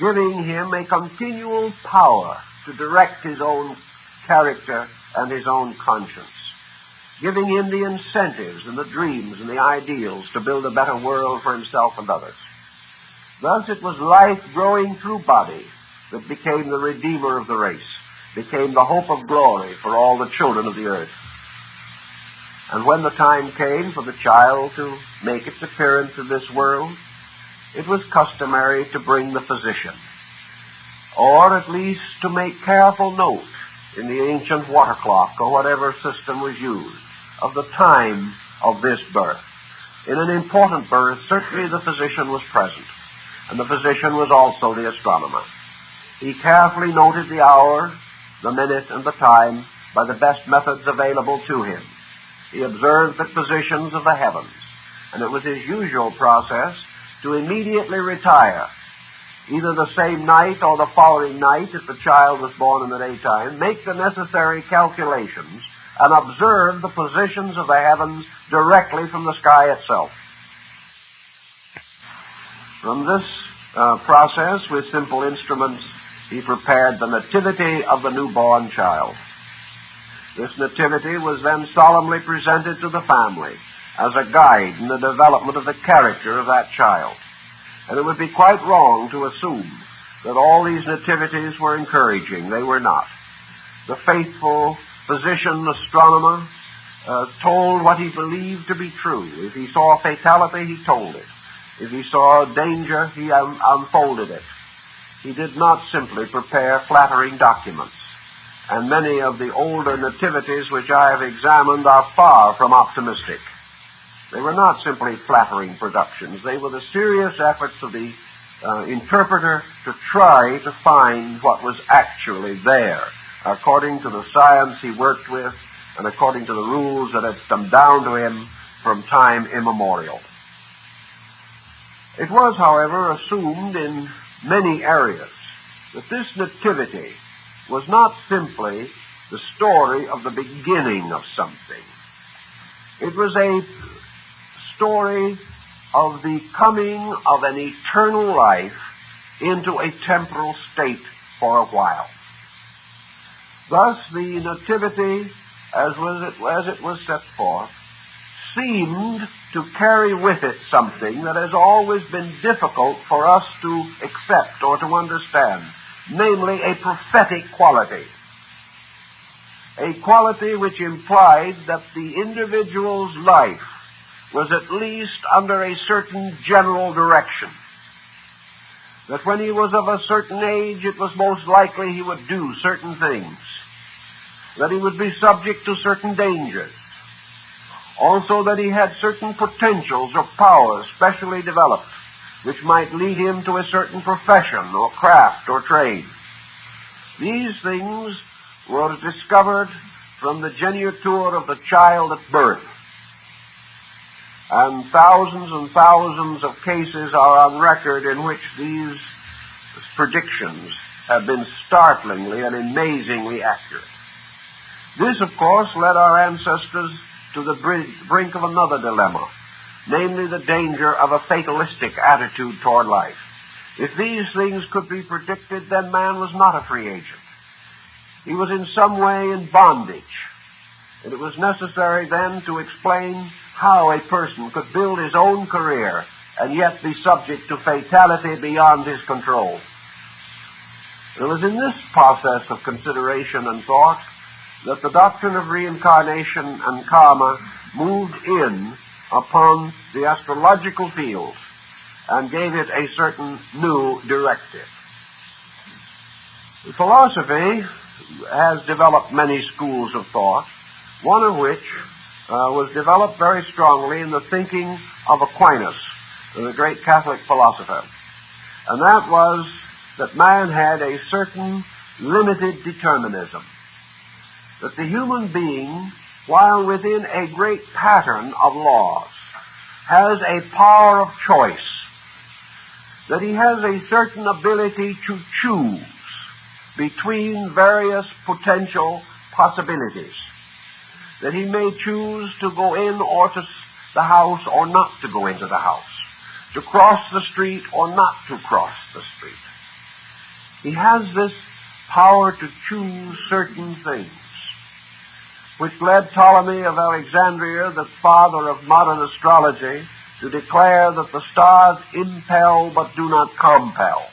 Speaker 1: giving him a continual power to direct his own character and his own conscience, giving him the incentives and the dreams and the ideals to build a better world for himself and others. Thus it was life growing through body that became the redeemer of the race, became the hope of glory for all the children of the earth. And when the time came for the child to make its appearance in this world, it was customary to bring the physician, or at least to make careful note in the ancient water clock or whatever system was used of the time of this birth. In an important birth, certainly the physician was present, and the physician was also the astronomer. He carefully noted the hour, the minute, and the time by the best methods available to him. He observed the positions of the heavens, and it was his usual process to immediately retire, either the same night or the following night if the child was born in the daytime, make the necessary calculations, and observe the positions of the heavens directly from the sky itself. From this process, with simple instruments, he prepared the nativity of the newborn child. This nativity was then solemnly presented to the family as a guide in the development of the character of that child. And it would be quite wrong to assume that all these nativities were encouraging. They were not. The faithful physician astronomer told what he believed to be true. If he saw fatality, he told it. If he saw danger, he unfolded it. He did not simply prepare flattering documents. And many of the older nativities which I have examined are far from optimistic. They were not simply flattering productions. They were the serious efforts of the interpreter to try to find what was actually there, according to the science he worked with and according to the rules that had come down to him from time immemorial. It was, however, assumed in many areas that this nativity was not simply the story of the beginning of something. It was a story of the coming of an eternal life into a temporal state for a while. Thus, the nativity, as it was set forth, seemed to carry with it something that has always been difficult for us to accept or to understand, namely a prophetic quality. A quality which implied that the individual's life was at least under a certain general direction. That when he was of a certain age, it was most likely he would do certain things. That he would be subject to certain dangers. Also that he had certain potentials or powers specially developed, which might lead him to a certain profession or craft or trade. These things were discovered from the geniture of the child at birth. And thousands of cases are on record in which these predictions have been startlingly and amazingly accurate. This, of course, led our ancestors to the brink of another dilemma, namely the danger of a fatalistic attitude toward life. If these things could be predicted, then man was not a free agent. He was in some way in bondage, and it was necessary then to explain how a person could build his own career and yet be subject to fatality beyond his control. It was in this process of consideration and thought that the doctrine of reincarnation and karma moved in upon the astrological field and gave it a certain new directive. Philosophy has developed many schools of thought, one of which was developed very strongly in the thinking of Aquinas, the great Catholic philosopher. And that was that man had a certain limited determinism. That the human being, while within a great pattern of laws, has a power of choice. That he has a certain ability to choose between various potential possibilities. That he may choose to go in or to the house or not to go into the house, to cross the street or not to cross the street. He has this power to choose certain things, which led Ptolemy of Alexandria, the father of modern astrology, to declare that the stars impel but do not compel.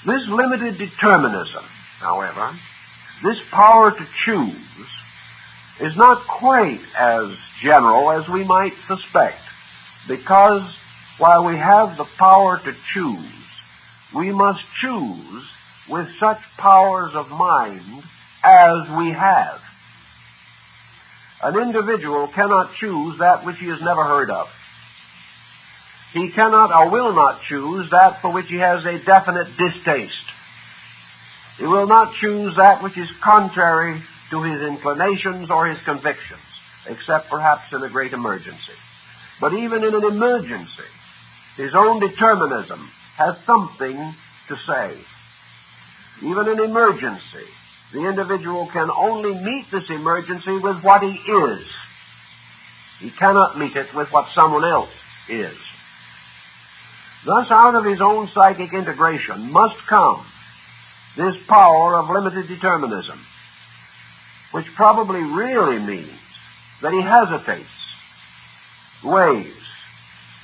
Speaker 1: This limited determinism, however, this power to choose, is not quite as general as we might suspect, because while we have the power to choose, we must choose with such powers of mind as we have. An individual cannot choose that which he has never heard of. He cannot or will not choose that for which he has a definite distaste. He will not choose that which is contrary to his inclinations or his convictions, except perhaps in a great emergency. But even in an emergency, his own determinism has something to say. Even in emergency, the individual can only meet this emergency with what he is. He cannot meet it with what someone else is. Thus, out of his own psychic integration must come this power of limited determinism, which probably really means that he hesitates, weighs,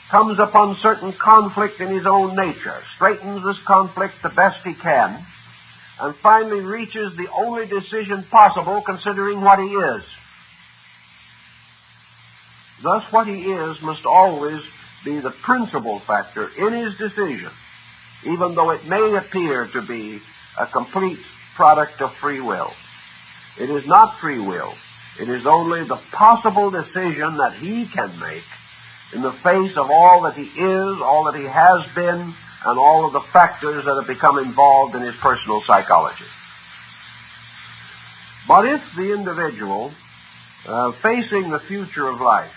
Speaker 1: comes upon certain conflict in his own nature, straightens this conflict the best he can, and finally reaches the only decision possible considering what he is. Thus, what he is must always be the principal factor in his decision, even though it may appear to be a complete product of free will. It is not free will. It is only the possible decision that he can make in the face of all that he is, all that he has been, and all of the factors that have become involved in his personal psychology. But if the individual facing the future of life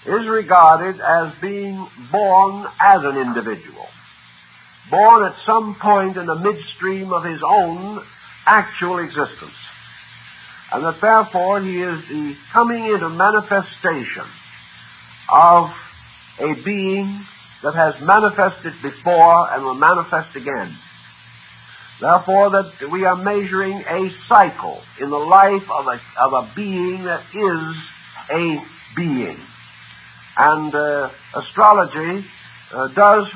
Speaker 1: is regarded as being born as an individual, born at some point in the midstream of his own actual existence, and that therefore he is the coming into manifestation of a being that has manifested before and will manifest again. Therefore, that we are measuring a cycle in the life of a being that is a being. And astrology does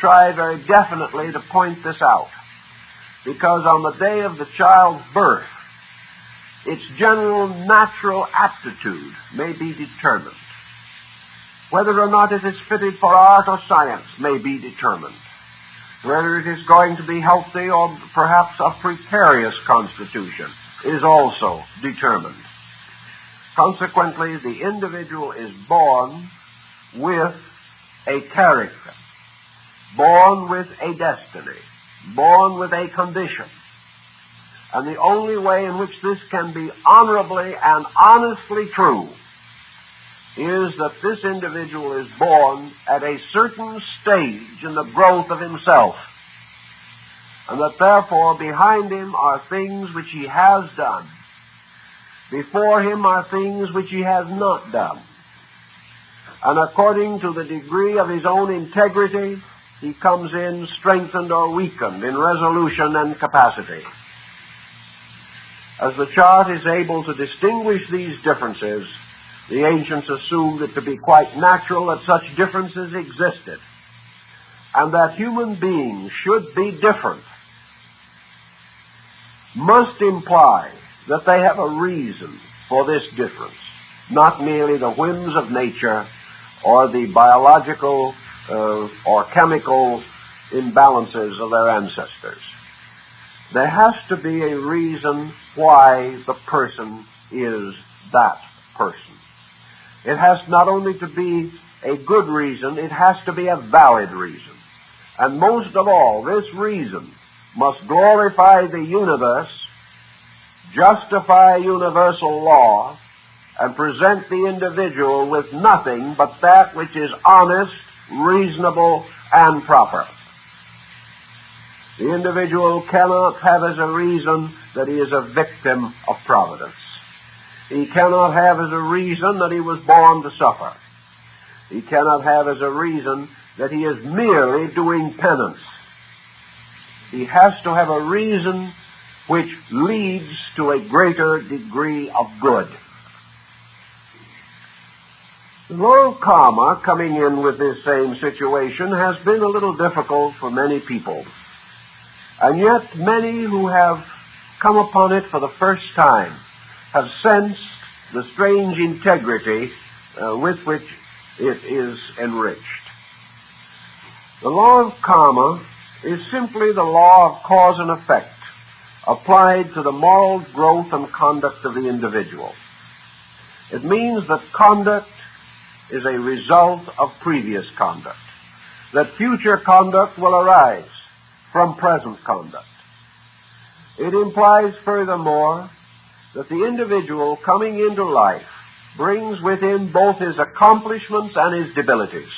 Speaker 1: try very definitely to point this out, because on the day of the child's birth, its general natural aptitude may be determined. Whether or not it is fitted for art or science may be determined. Whether it is going to be healthy or perhaps a precarious constitution is also determined. Consequently, the individual is born with a character, born with a destiny, born with a condition. And the only way in which this can be honorably and honestly true is that this individual is born at a certain stage in the growth of himself, and that therefore behind him are things which he has done, before him are things which he has not done, and according to the degree of his own integrity, he comes in strengthened or weakened in resolution and capacity. As the chart is able to distinguish these differences, the ancients assumed it to be quite natural that such differences existed, and that human beings should be different must imply that they have a reason for this difference, not merely the whims of nature or the biological or chemical imbalances of their ancestors. There has to be a reason why the person is that person. It has not only to be a good reason, it has to be a valid reason. And most of all, this reason must glorify the universe, justify universal law, and present the individual with nothing but that which is honest, reasonable, and proper. The individual cannot have as a reason that he is a victim of providence. He cannot have as a reason that he was born to suffer. He cannot have as a reason that he is merely doing penance. He has to have a reason which leads to a greater degree of good. The law of karma, coming in with this same situation, has been a little difficult for many people. And yet many who have come upon it for the first time have sensed the strange integrity with which it is enriched. The law of karma is simply the law of cause and effect applied to the moral growth and conduct of the individual. It means that conduct is a result of previous conduct, that future conduct will arise from present conduct. It implies furthermore that the individual coming into life brings with him both his accomplishments and his debilities,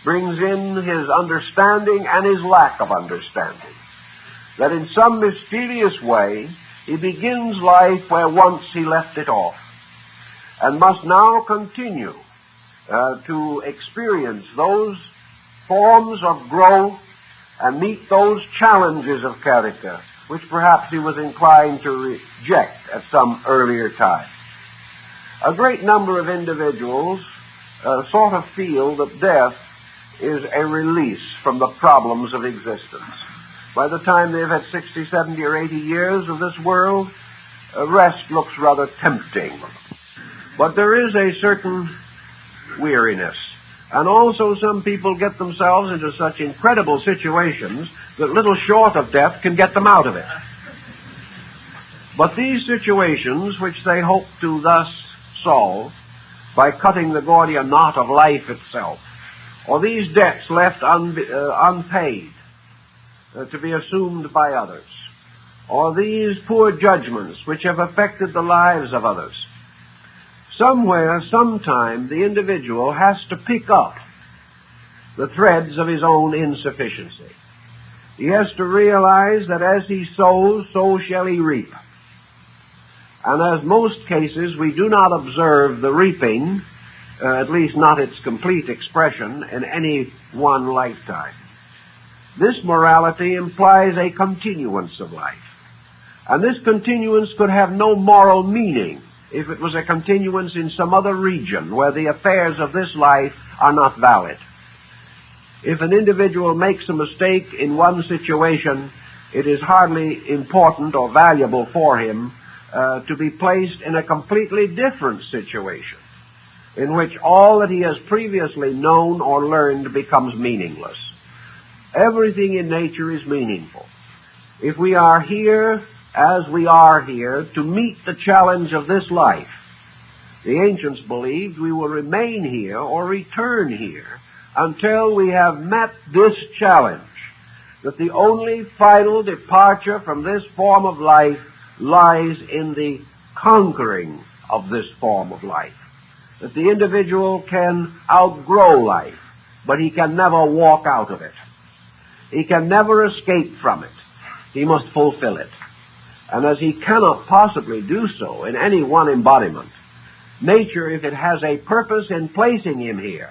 Speaker 1: brings in his understanding and his lack of understanding, that in some mysterious way he begins life where once he left it off, and must now continue to experience those forms of growth and meet those challenges of character which perhaps he was inclined to reject at some earlier time. A great number of individuals sort of feel that death is a release from the problems of existence. By the time they've had 60, 70, or 80 years of this world, rest looks rather tempting. But there is a certain weariness. And also some people get themselves into such incredible situations that little short of death can get them out of it. But these situations, which they hope to thus solve, by cutting the Gordian knot of life itself, or these debts left unpaid to be assumed by others, or these poor judgments which have affected the lives of others. Somewhere, sometime, the individual has to pick up the threads of his own insufficiency. He has to realize that as he sows, so shall he reap. And as most cases, we do not observe the reaping, at least not its complete expression, in any one lifetime. This morality implies a continuance of life. And this continuance could have no moral meaning if it was a continuance in some other region where the affairs of this life are not valid. If an individual makes a mistake in one situation, it is hardly important or valuable for him to be placed in a completely different situation, in which all that he has previously known or learned becomes meaningless. Everything in nature is meaningful. If we are here, as we are here, to meet the challenge of this life, the ancients believed we will remain here or return here until we have met this challenge, that the only final departure from this form of life lies in the conquering of this form of life, that the individual can outgrow life, but he can never walk out of it. He can never escape from it. He must fulfill it. And as he cannot possibly do so in any one embodiment, nature, if it has a purpose in placing him here,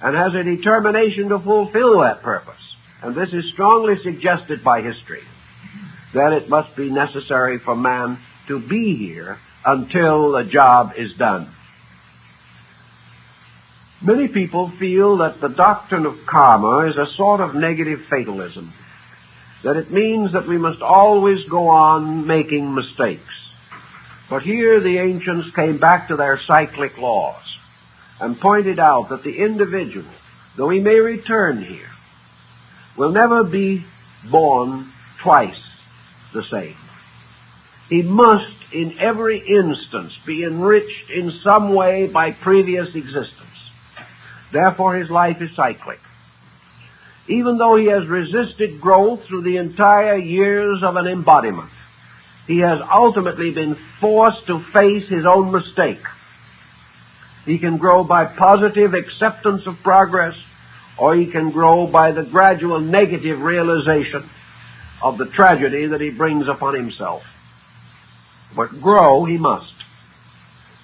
Speaker 1: and has a determination to fulfill that purpose, and this is strongly suggested by history, then it must be necessary for man to be here until the job is done. Many people feel that the doctrine of karma is a sort of negative fatalism, that it means that we must always go on making mistakes. But here the ancients came back to their cyclic laws and pointed out that the individual, though he may return here, will never be born twice the same. He must, in every instance, be enriched in some way by previous existence. Therefore, his life is cyclic. Even though he has resisted growth through the entire years of an embodiment, he has ultimately been forced to face his own mistake. He can grow by positive acceptance of progress, or he can grow by the gradual negative realization of the tragedy that he brings upon himself. But grow he must.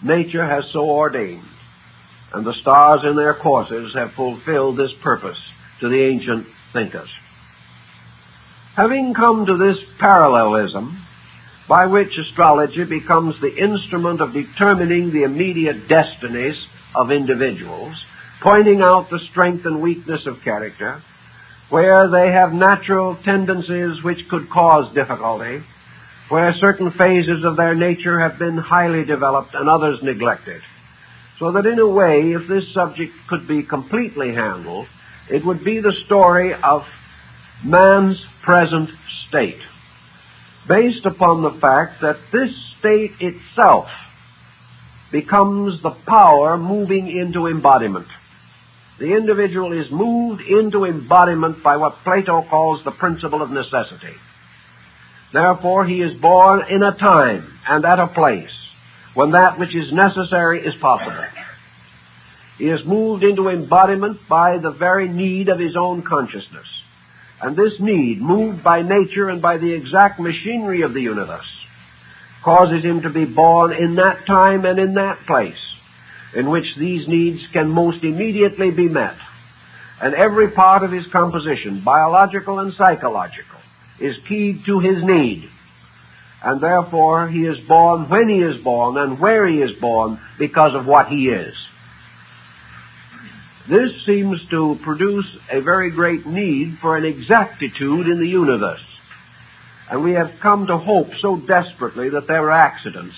Speaker 1: Nature has so ordained, and the stars in their courses have fulfilled this purpose to the ancient thinkers. Having come to this parallelism, by which astrology becomes the instrument of determining the immediate destinies of individuals, pointing out the strength and weakness of character, where they have natural tendencies which could cause difficulty, where certain phases of their nature have been highly developed and others neglected. So that in a way, if this subject could be completely handled, it would be the story of man's present state, based upon the fact that this state itself becomes the power moving into embodiment. The individual is moved into embodiment by what Plato calls the principle of necessity. Therefore, he is born in a time and at a place when that which is necessary is possible. He is moved into embodiment by the very need of his own consciousness. And this need, moved by nature and by the exact machinery of the universe, causes him to be born in that time and in that place in which these needs can most immediately be met. And every part of his composition, biological and psychological, is keyed to his need. And therefore he is born when he is born and where he is born because of what he is. This seems to produce a very great need for an exactitude in the universe. And we have come to hope so desperately that there are accidents,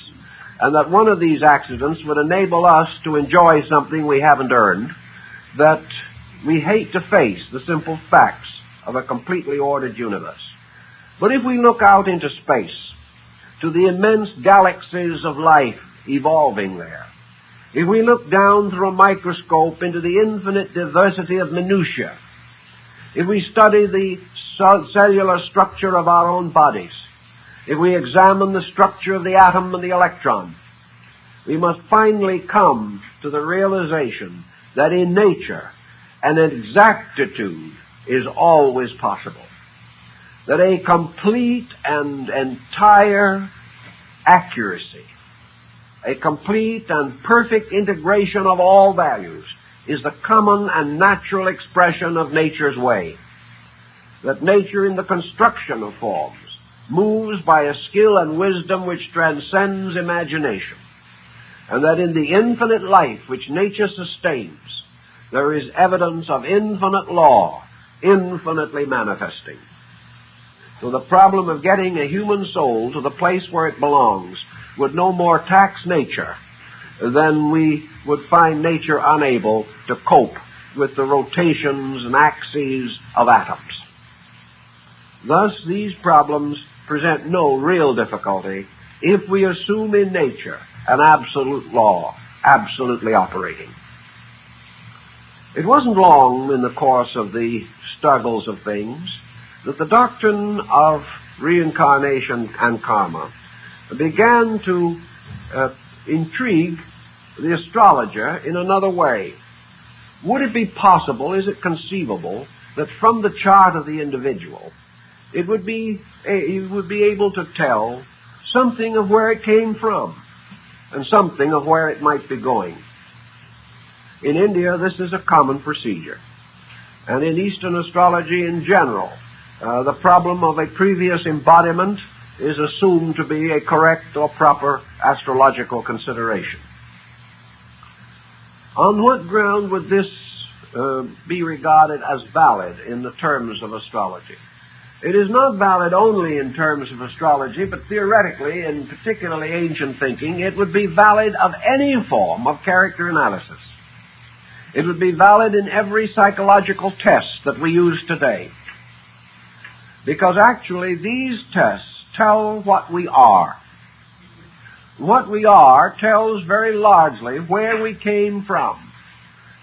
Speaker 1: and that one of these accidents would enable us to enjoy something we haven't earned, that we hate to face the simple facts of a completely ordered universe. But if we look out into space, to the immense galaxies of life evolving there, if we look down through a microscope into the infinite diversity of minutiae, if we study the cellular structure of our own bodies, if we examine the structure of the atom and the electron, we must finally come to the realization that in nature an exactitude is always possible, that a complete and entire accuracy, a complete and perfect integration of all values is the common and natural expression of nature's way, that nature in the construction of forms moves by a skill and wisdom which transcends imagination, and that in the infinite life which nature sustains, there is evidence of infinite law, infinitely manifesting. So the problem of getting a human soul to the place where it belongs would no more tax nature than we would find nature unable to cope with the rotations and axes of atoms. Thus, these problems present no real difficulty if we assume in nature an absolute law, absolutely operating. It wasn't long in the course of the struggles of things that the doctrine of reincarnation and karma began to intrigue the astrologer in another way. Would it be possible, is it conceivable, that from the chart of the individual, he would be able to tell something of where it came from and something of where it might be going? In India, this is a common procedure. And in Eastern astrology in general, the problem of a previous embodiment is assumed to be a correct or proper astrological consideration. On what ground would this be regarded as valid in the terms of astrology? It is not valid only in terms of astrology, but theoretically, in particularly ancient thinking, it would be valid of any form of character analysis. It would be valid in every psychological test that we use today. Because actually these tests tell what we are. What we are tells very largely where we came from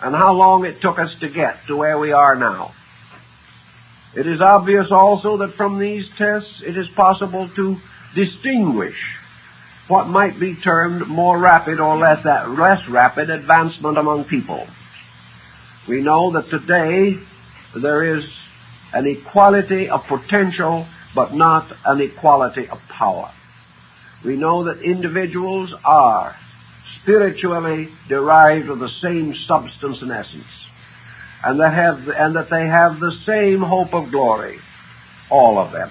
Speaker 1: and how long it took us to get to where we are now. It is obvious also that from these tests it is possible to distinguish what might be termed more rapid or less rapid advancement among people. We know that today there is an equality of potential, but not an equality of power. We know that individuals are spiritually derived of the same substance and essence, and that they have the same hope of glory, all of them.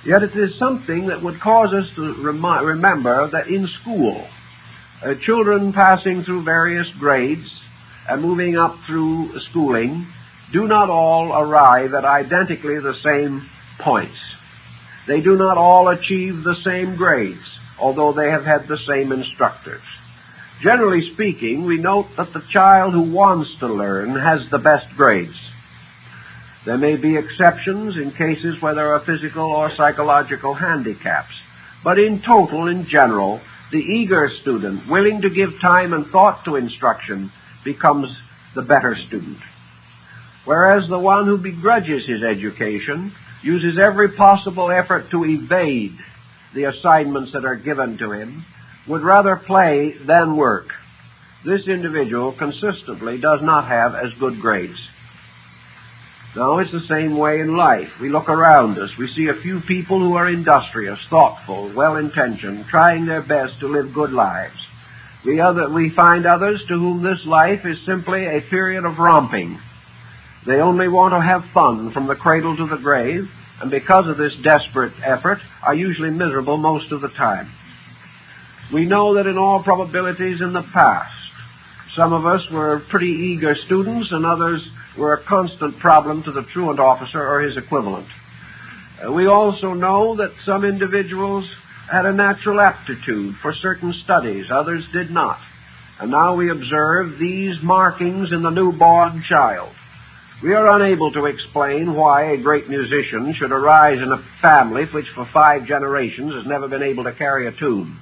Speaker 1: Yet it is something that would cause us to remember that in school, children passing through various grades and moving up through schooling do not all arrive at identically the same points. They do not all achieve the same grades, although they have had the same instructors. Generally speaking, we note that the child who wants to learn has the best grades. There may be exceptions in cases where there are physical or psychological handicaps, but in total, in general, the eager student, willing to give time and thought to instruction, becomes the better student. Whereas the one who begrudges his education uses every possible effort to evade the assignments that are given to him, would rather play than work. This individual consistently does not have as good grades. Now, it's the same way in life. We look around us. We see a few people who are industrious, thoughtful, well-intentioned, trying their best to live good lives. We find others to whom this life is simply a period of romping. They only want to have fun from the cradle to the grave, and because of this desperate effort, are usually miserable most of the time. We know that in all probabilities in the past, some of us were pretty eager students and others were a constant problem to the truant officer or his equivalent. We also know that some individuals had a natural aptitude for certain studies, others did not. And now we observe these markings in the newborn child. We are unable to explain why a great musician should arise in a family which for 5 generations has never been able to carry a tune.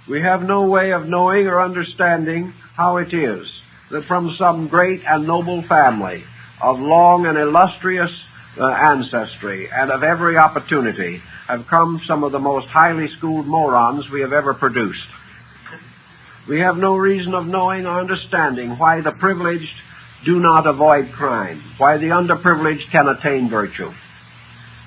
Speaker 1: We have no way of knowing or understanding how it is that from some great and noble family of long and illustrious ancestry and of every opportunity have come some of the most highly schooled morons we have ever produced. We have no reason of knowing or understanding why the privileged do not avoid crime, why the underprivileged can attain virtue.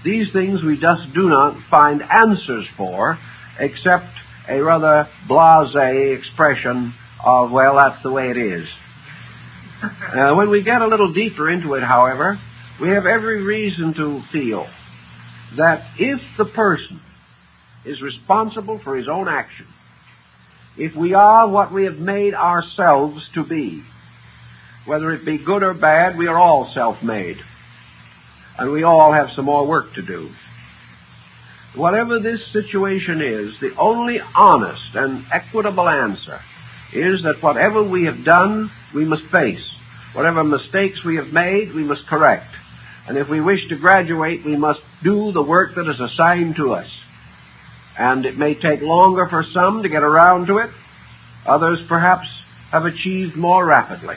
Speaker 1: These things we just do not find answers for, except a rather blasé expression of, well, that's the way it is. When we get a little deeper into it, however, we have every reason to feel that if the person is responsible for his own action, if we are what we have made ourselves to be, whether it be good or bad, we are all self-made, and we all have some more work to do. Whatever this situation is, the only honest and equitable answer is that whatever we have done, we must face. Whatever mistakes we have made, we must correct. And if we wish to graduate, we must do the work that is assigned to us. And it may take longer for some to get around to it. Others, perhaps, have achieved more rapidly.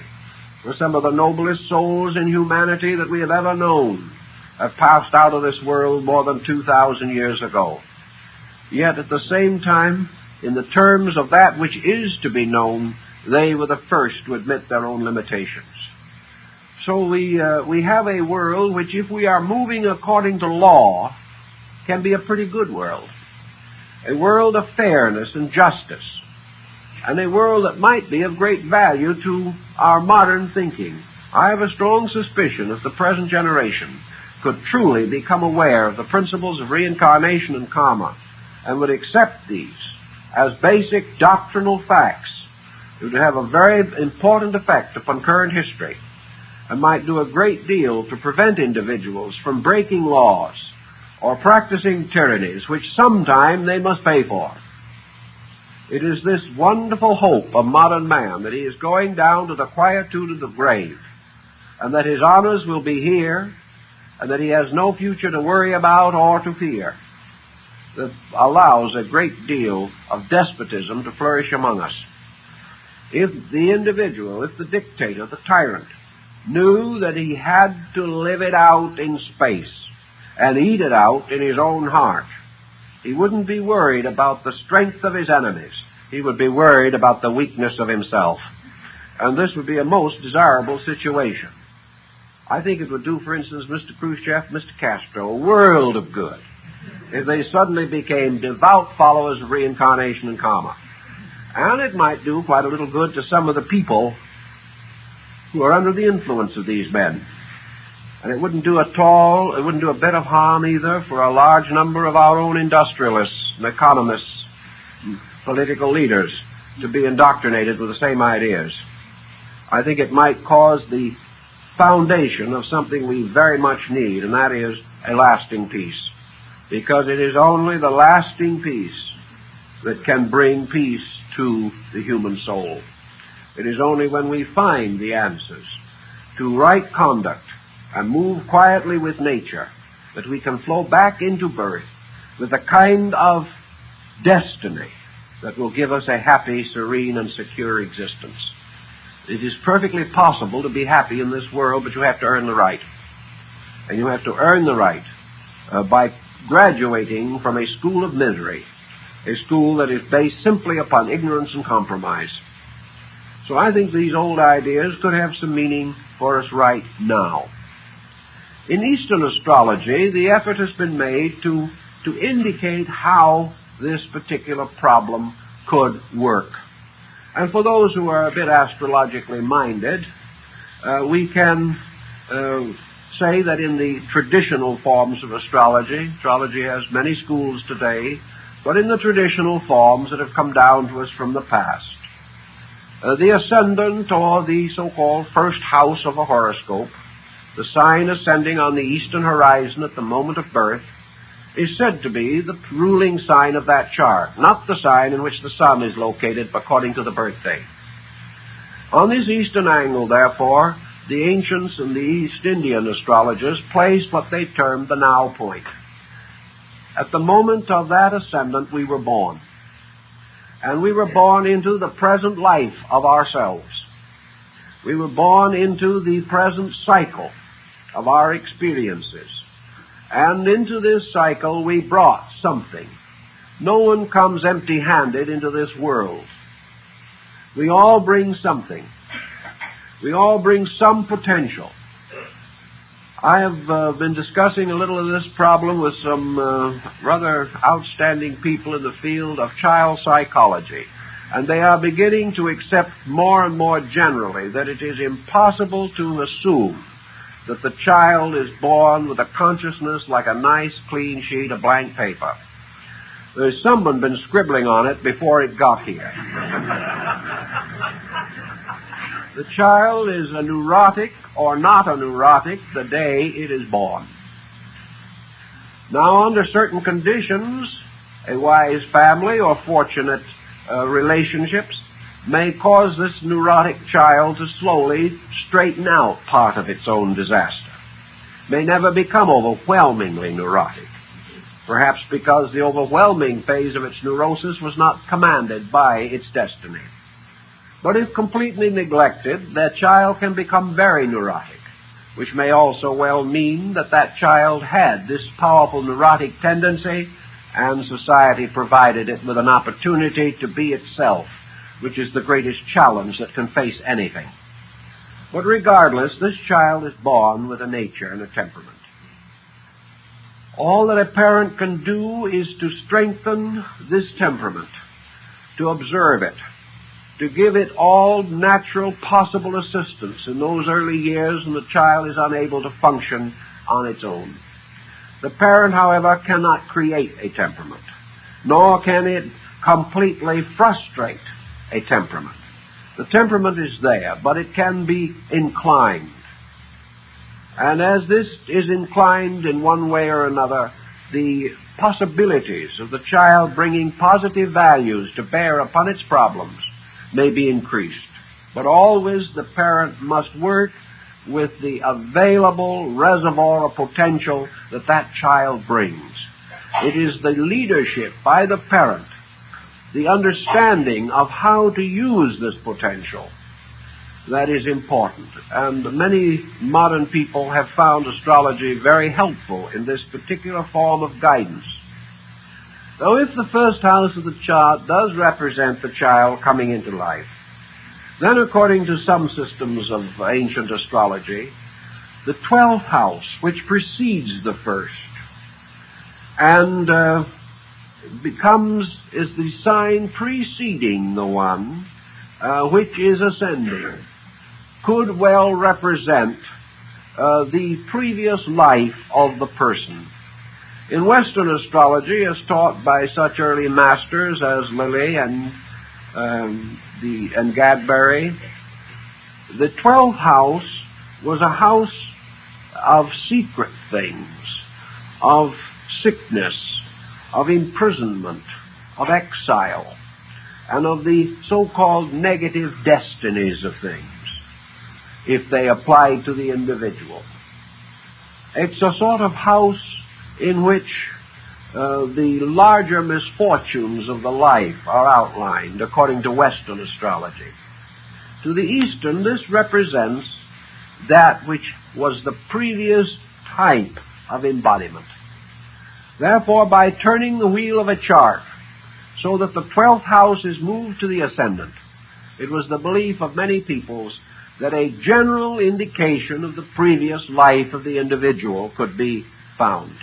Speaker 1: For some of the noblest souls in humanity that we have ever known have passed out of this world more than 2,000 years ago. Yet at the same time, in the terms of that which is to be known, they were the first to admit their own limitations. So we have a world which, if we are moving according to law, can be a pretty good world. A world of fairness and justice, and a world that might be of great value to our modern thinking. I have a strong suspicion that the present generation could truly become aware of the principles of reincarnation and karma, and would accept these as basic doctrinal facts. It would have a very important effect upon current history, and might do a great deal to prevent individuals from breaking laws or practicing tyrannies which sometime they must pay for. It is this wonderful hope of modern man that he is going down to the quietude of the grave, and that his honors will be here, and that he has no future to worry about or to fear, that allows a great deal of despotism to flourish among us. If the individual, if the dictator, the tyrant, knew that he had to live it out in space and eat it out in his own heart, he wouldn't be worried about the strength of his enemies. He would be worried about the weakness of himself. And this would be a most desirable situation. I think it would do, for instance, Mr. Khrushchev, Mr. Castro, a world of good if they suddenly became devout followers of reincarnation and karma. And it might do quite a little good to some of the people who are under the influence of these men. And it wouldn't do a bit of harm either for a large number of our own industrialists and economists and political leaders to be indoctrinated with the same ideas. I think it might cause the foundation of something we very much need, and that is a lasting peace. Because it is only the lasting peace that can bring peace to the human soul. It is only when we find the answers to right conduct and move quietly with nature that we can flow back into birth with a kind of destiny that will give us a happy, serene, and secure existence. It is perfectly possible to be happy in this world, but you have to earn the right. And you have to earn the right by graduating from a school of misery, a school that is based simply upon ignorance and compromise. So I think these old ideas could have some meaning for us right now. In Eastern astrology, the effort has been made to indicate how this particular problem could work. And for those who are a bit astrologically minded, we can say that in the traditional forms of astrology has many schools today, but in the traditional forms that have come down to us from the past, the ascendant, or the so-called first house of a horoscope, the sign ascending on the eastern horizon at the moment of birth, is said to be the ruling sign of that chart, not the sign in which the sun is located according to the birthday. On this eastern angle, therefore, the ancients and the East Indian astrologers placed what they termed the now point. At the moment of that ascendant, we were born. And we were born into the present life of ourselves. We were born into the present cycle of our experiences. And into this cycle we brought something. No one comes empty-handed into this world. We all bring something. We all bring some potential. I have been discussing a little of this problem with some rather outstanding people in the field of child psychology, and they are beginning to accept more and more generally that it is impossible to assume that the child is born with a consciousness like a nice, clean sheet of blank paper. There's someone been scribbling on it before it got here. The child is a neurotic or not a neurotic the day it is born. Now, under certain conditions, a wise family or fortunate relationships may cause this neurotic child to slowly straighten out part of its own disaster. May never become overwhelmingly neurotic, perhaps because the overwhelming phase of its neurosis was not commanded by its destiny. But if completely neglected, that child can become very neurotic, which may also well mean that that child had this powerful neurotic tendency, and society provided it with an opportunity to be itself, which is the greatest challenge that can face anything. But regardless, this child is born with a nature and a temperament. All that a parent can do is to strengthen this temperament, to observe it, to give it all natural possible assistance in those early years when the child is unable to function on its own. The parent, however, cannot create a temperament, nor can it completely frustrate a temperament. The temperament is there, but it can be inclined. And as this is inclined in one way or another, the possibilities of the child bringing positive values to bear upon its problems may be increased. But always the parent must work with the available reservoir of potential that that child brings. It is the leadership by the parent, the understanding of how to use this potential, that is important. And many modern people have found astrology very helpful in this particular form of guidance. Though if the first house of the chart does represent the child coming into life, then according to some systems of ancient astrology, the 12th house, which precedes the first, and is the sign preceding the one which is ascending, could well represent the previous life of the person. In Western astrology, as taught by such early masters as Lilly and Gadbury, the 12th house was a house of secret things, of sickness, of imprisonment, of exile, and of the so-called negative destinies of things, if they applied to the individual. It's a sort of house in which the larger misfortunes of the life are outlined according to Western astrology. To the Eastern, this represents that which was the previous type of embodiment. Therefore, by turning the wheel of a chart so that the 12th house is moved to the ascendant, it was the belief of many peoples that a general indication of the previous life of the individual could be found.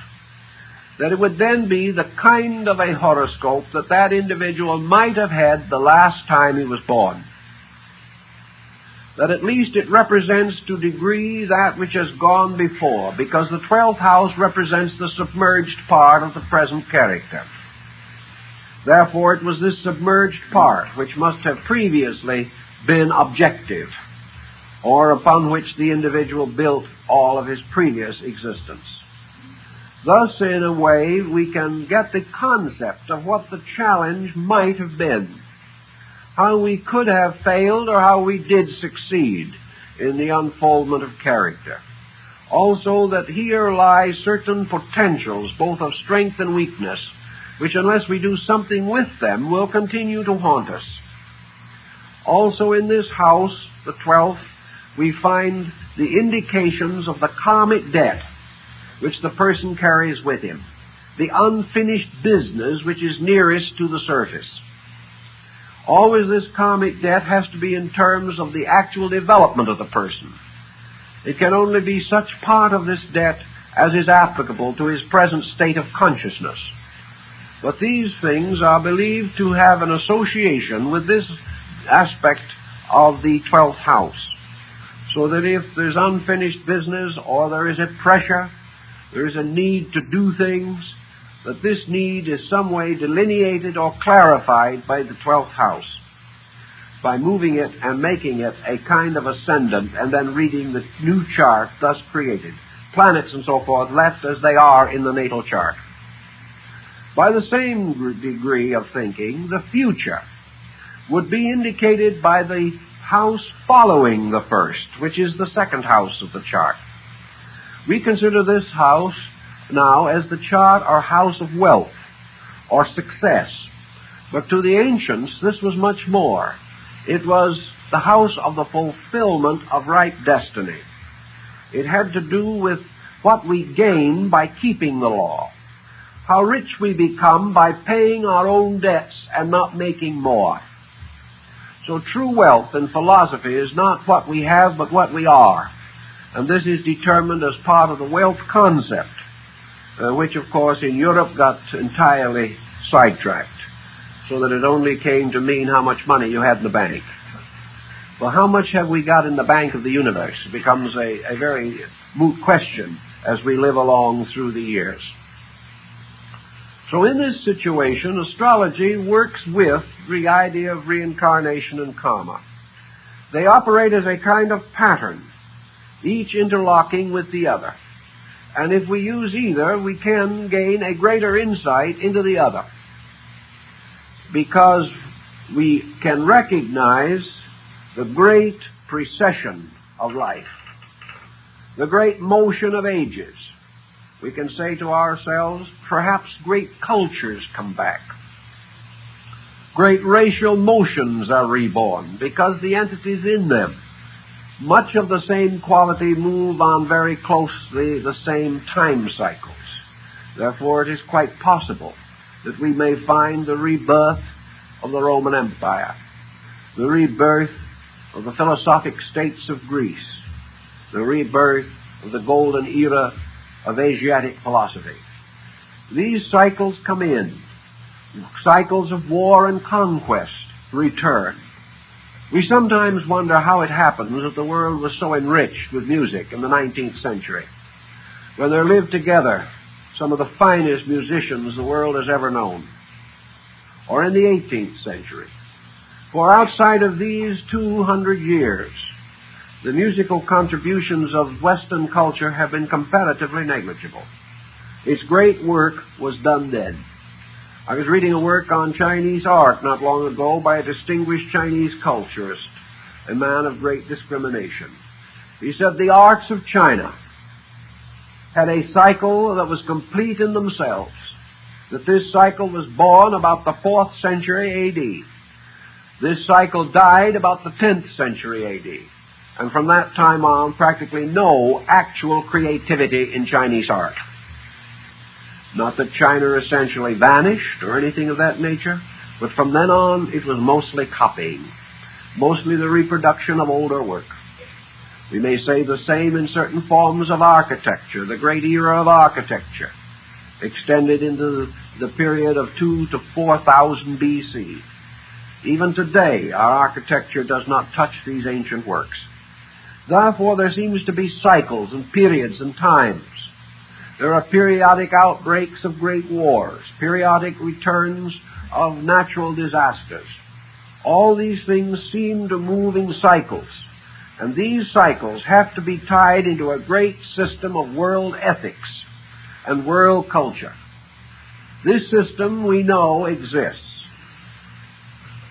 Speaker 1: That it would then be the kind of a horoscope that that individual might have had the last time he was born. That at least it represents to a degree that which has gone before, because the 12th house represents the submerged part of the present character. Therefore, it was this submerged part which must have previously been objective, or upon which the individual built all of his previous existence. Thus, in a way, we can get the concept of what the challenge might have been, how we could have failed or how we did succeed in the unfoldment of character. Also, that here lie certain potentials, both of strength and weakness, which unless we do something with them will continue to haunt us. Also in this house, the 12th, we find the indications of the karmic debt which the person carries with him, the unfinished business which is nearest to the surface. Always this karmic debt has to be in terms of the actual development of the person. It can only be such part of this debt as is applicable to his present state of consciousness. But these things are believed to have an association with this aspect of the 12th house, so that if there's unfinished business or there is a pressure, there is a need to do things, that this need is some way delineated or clarified by the 12th house, by moving it and making it a kind of ascendant and then reading the new chart thus created, planets and so forth left as they are in the natal chart. By the same degree of thinking, the future would be indicated by the house following the first, which is the second house of the chart. We consider this house now as the chart or house of wealth or success. But to the ancients, this was much more. It was the house of the fulfillment of right destiny. It had to do with what we gain by keeping the law, how rich we become by paying our own debts and not making more. So true wealth in philosophy is not what we have, but what we are. And this is determined as part of the wealth concept, which, of course, in Europe got entirely sidetracked, so that it only came to mean how much money you had in the bank. Well, how much have we got in the bank of the universe? It becomes a very moot question as we live along through the years. So in this situation, astrology works with the idea of reincarnation and karma. They operate as a kind of pattern, each interlocking with the other. And if we use either, we can gain a greater insight into the other, because we can recognize the great precession of life, the great motion of ages. We can say to ourselves, perhaps great cultures come back. Great racial motions are reborn because the entities in them, much of the same quality, move on very closely the same time cycles. Therefore, it is quite possible that we may find the rebirth of the Roman Empire, the rebirth of the philosophic states of Greece, the rebirth of the golden era of Asiatic philosophy. These cycles come in. Cycles of war and conquest return. We sometimes wonder how it happens that the world was so enriched with music in the 19th century, when there lived together some of the finest musicians the world has ever known, or in the 18th century. For outside of these 200 years, the musical contributions of Western culture have been comparatively negligible. Its great work was done then. I was reading a work on Chinese art not long ago by a distinguished Chinese culturist, a man of great discrimination. He said the arts of China had a cycle that was complete in themselves, that this cycle was born about the 4th century A.D. This cycle died about the 10th century A.D., and from that time on, practically no actual creativity in Chinese art. Not that China essentially vanished or anything of that nature, but from then on it was mostly copying, mostly the reproduction of older work. We may say the same in certain forms of architecture. The great era of architecture extended into the period of 2,000 to 4,000 B.C. Even today, our architecture does not touch these ancient works. Therefore, there seems to be cycles and periods and times. There are periodic outbreaks of great wars, periodic returns of natural disasters. All these things seem to move in cycles, and these cycles have to be tied into a great system of world ethics and world culture. This system, we know, exists.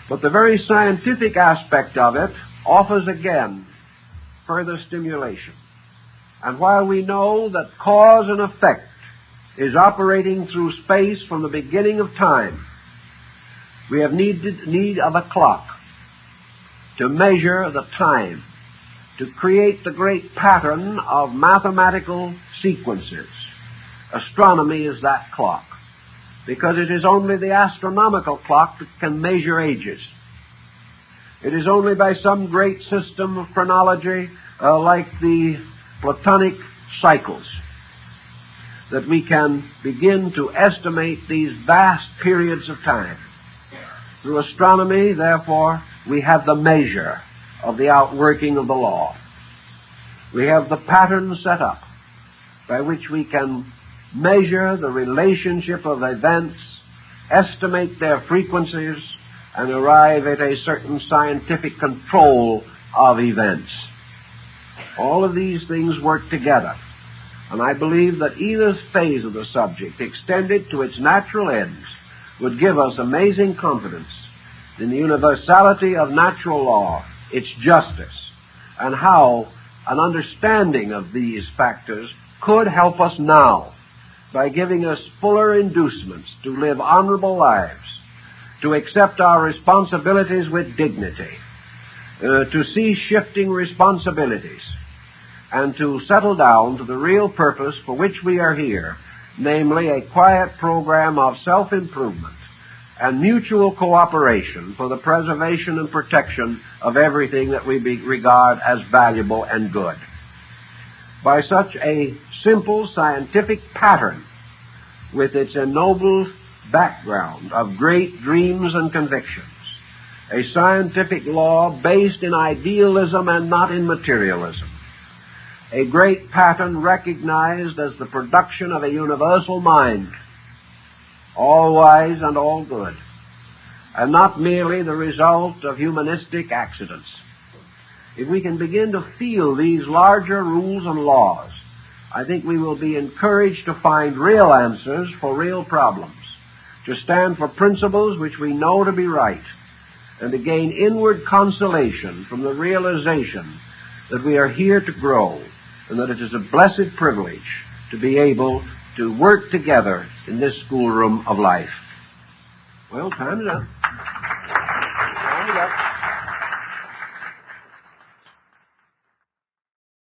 Speaker 1: But the very scientific aspect of it offers again further stimulation. And while we know that cause and effect is operating through space from the beginning of time. We have need of a clock to measure the time, to create the great pattern of mathematical sequences. Astronomy is that clock, because it is only the astronomical clock that can measure ages. It is only by some great system of chronology, like the Platonic cycles, that we can begin to estimate these vast periods of time. Through astronomy, therefore, we have the measure of the outworking of the law. We have the pattern set up by which we can measure the relationship of events, estimate their frequencies, and arrive at a certain scientific control of events. All of these things work together, and I believe that either phase of the subject, extended to its natural ends, would give us amazing confidence in the universality of natural law, its justice, and how an understanding of these factors could help us now by giving us fuller inducements to live honorable lives, to accept our responsibilities with dignity, to see shifting responsibilities, and to settle down to the real purpose for which we are here, namely a quiet program of self-improvement and mutual cooperation for the preservation and protection of everything that we regard as valuable and good. By such a simple scientific pattern, with its ennobled background of great dreams and convictions, a scientific law based in idealism and not in materialism, a great pattern recognized as the production of a universal mind, all wise and all good, and not merely the result of humanistic accidents. If we can begin to feel these larger rules and laws, I think we will be encouraged to find real answers for real problems, to stand for principles which we know to be right, and to gain inward consolation from the realization that we are here to grow, and that it is a blessed privilege to be able to work together in this schoolroom of life. Well, time is up.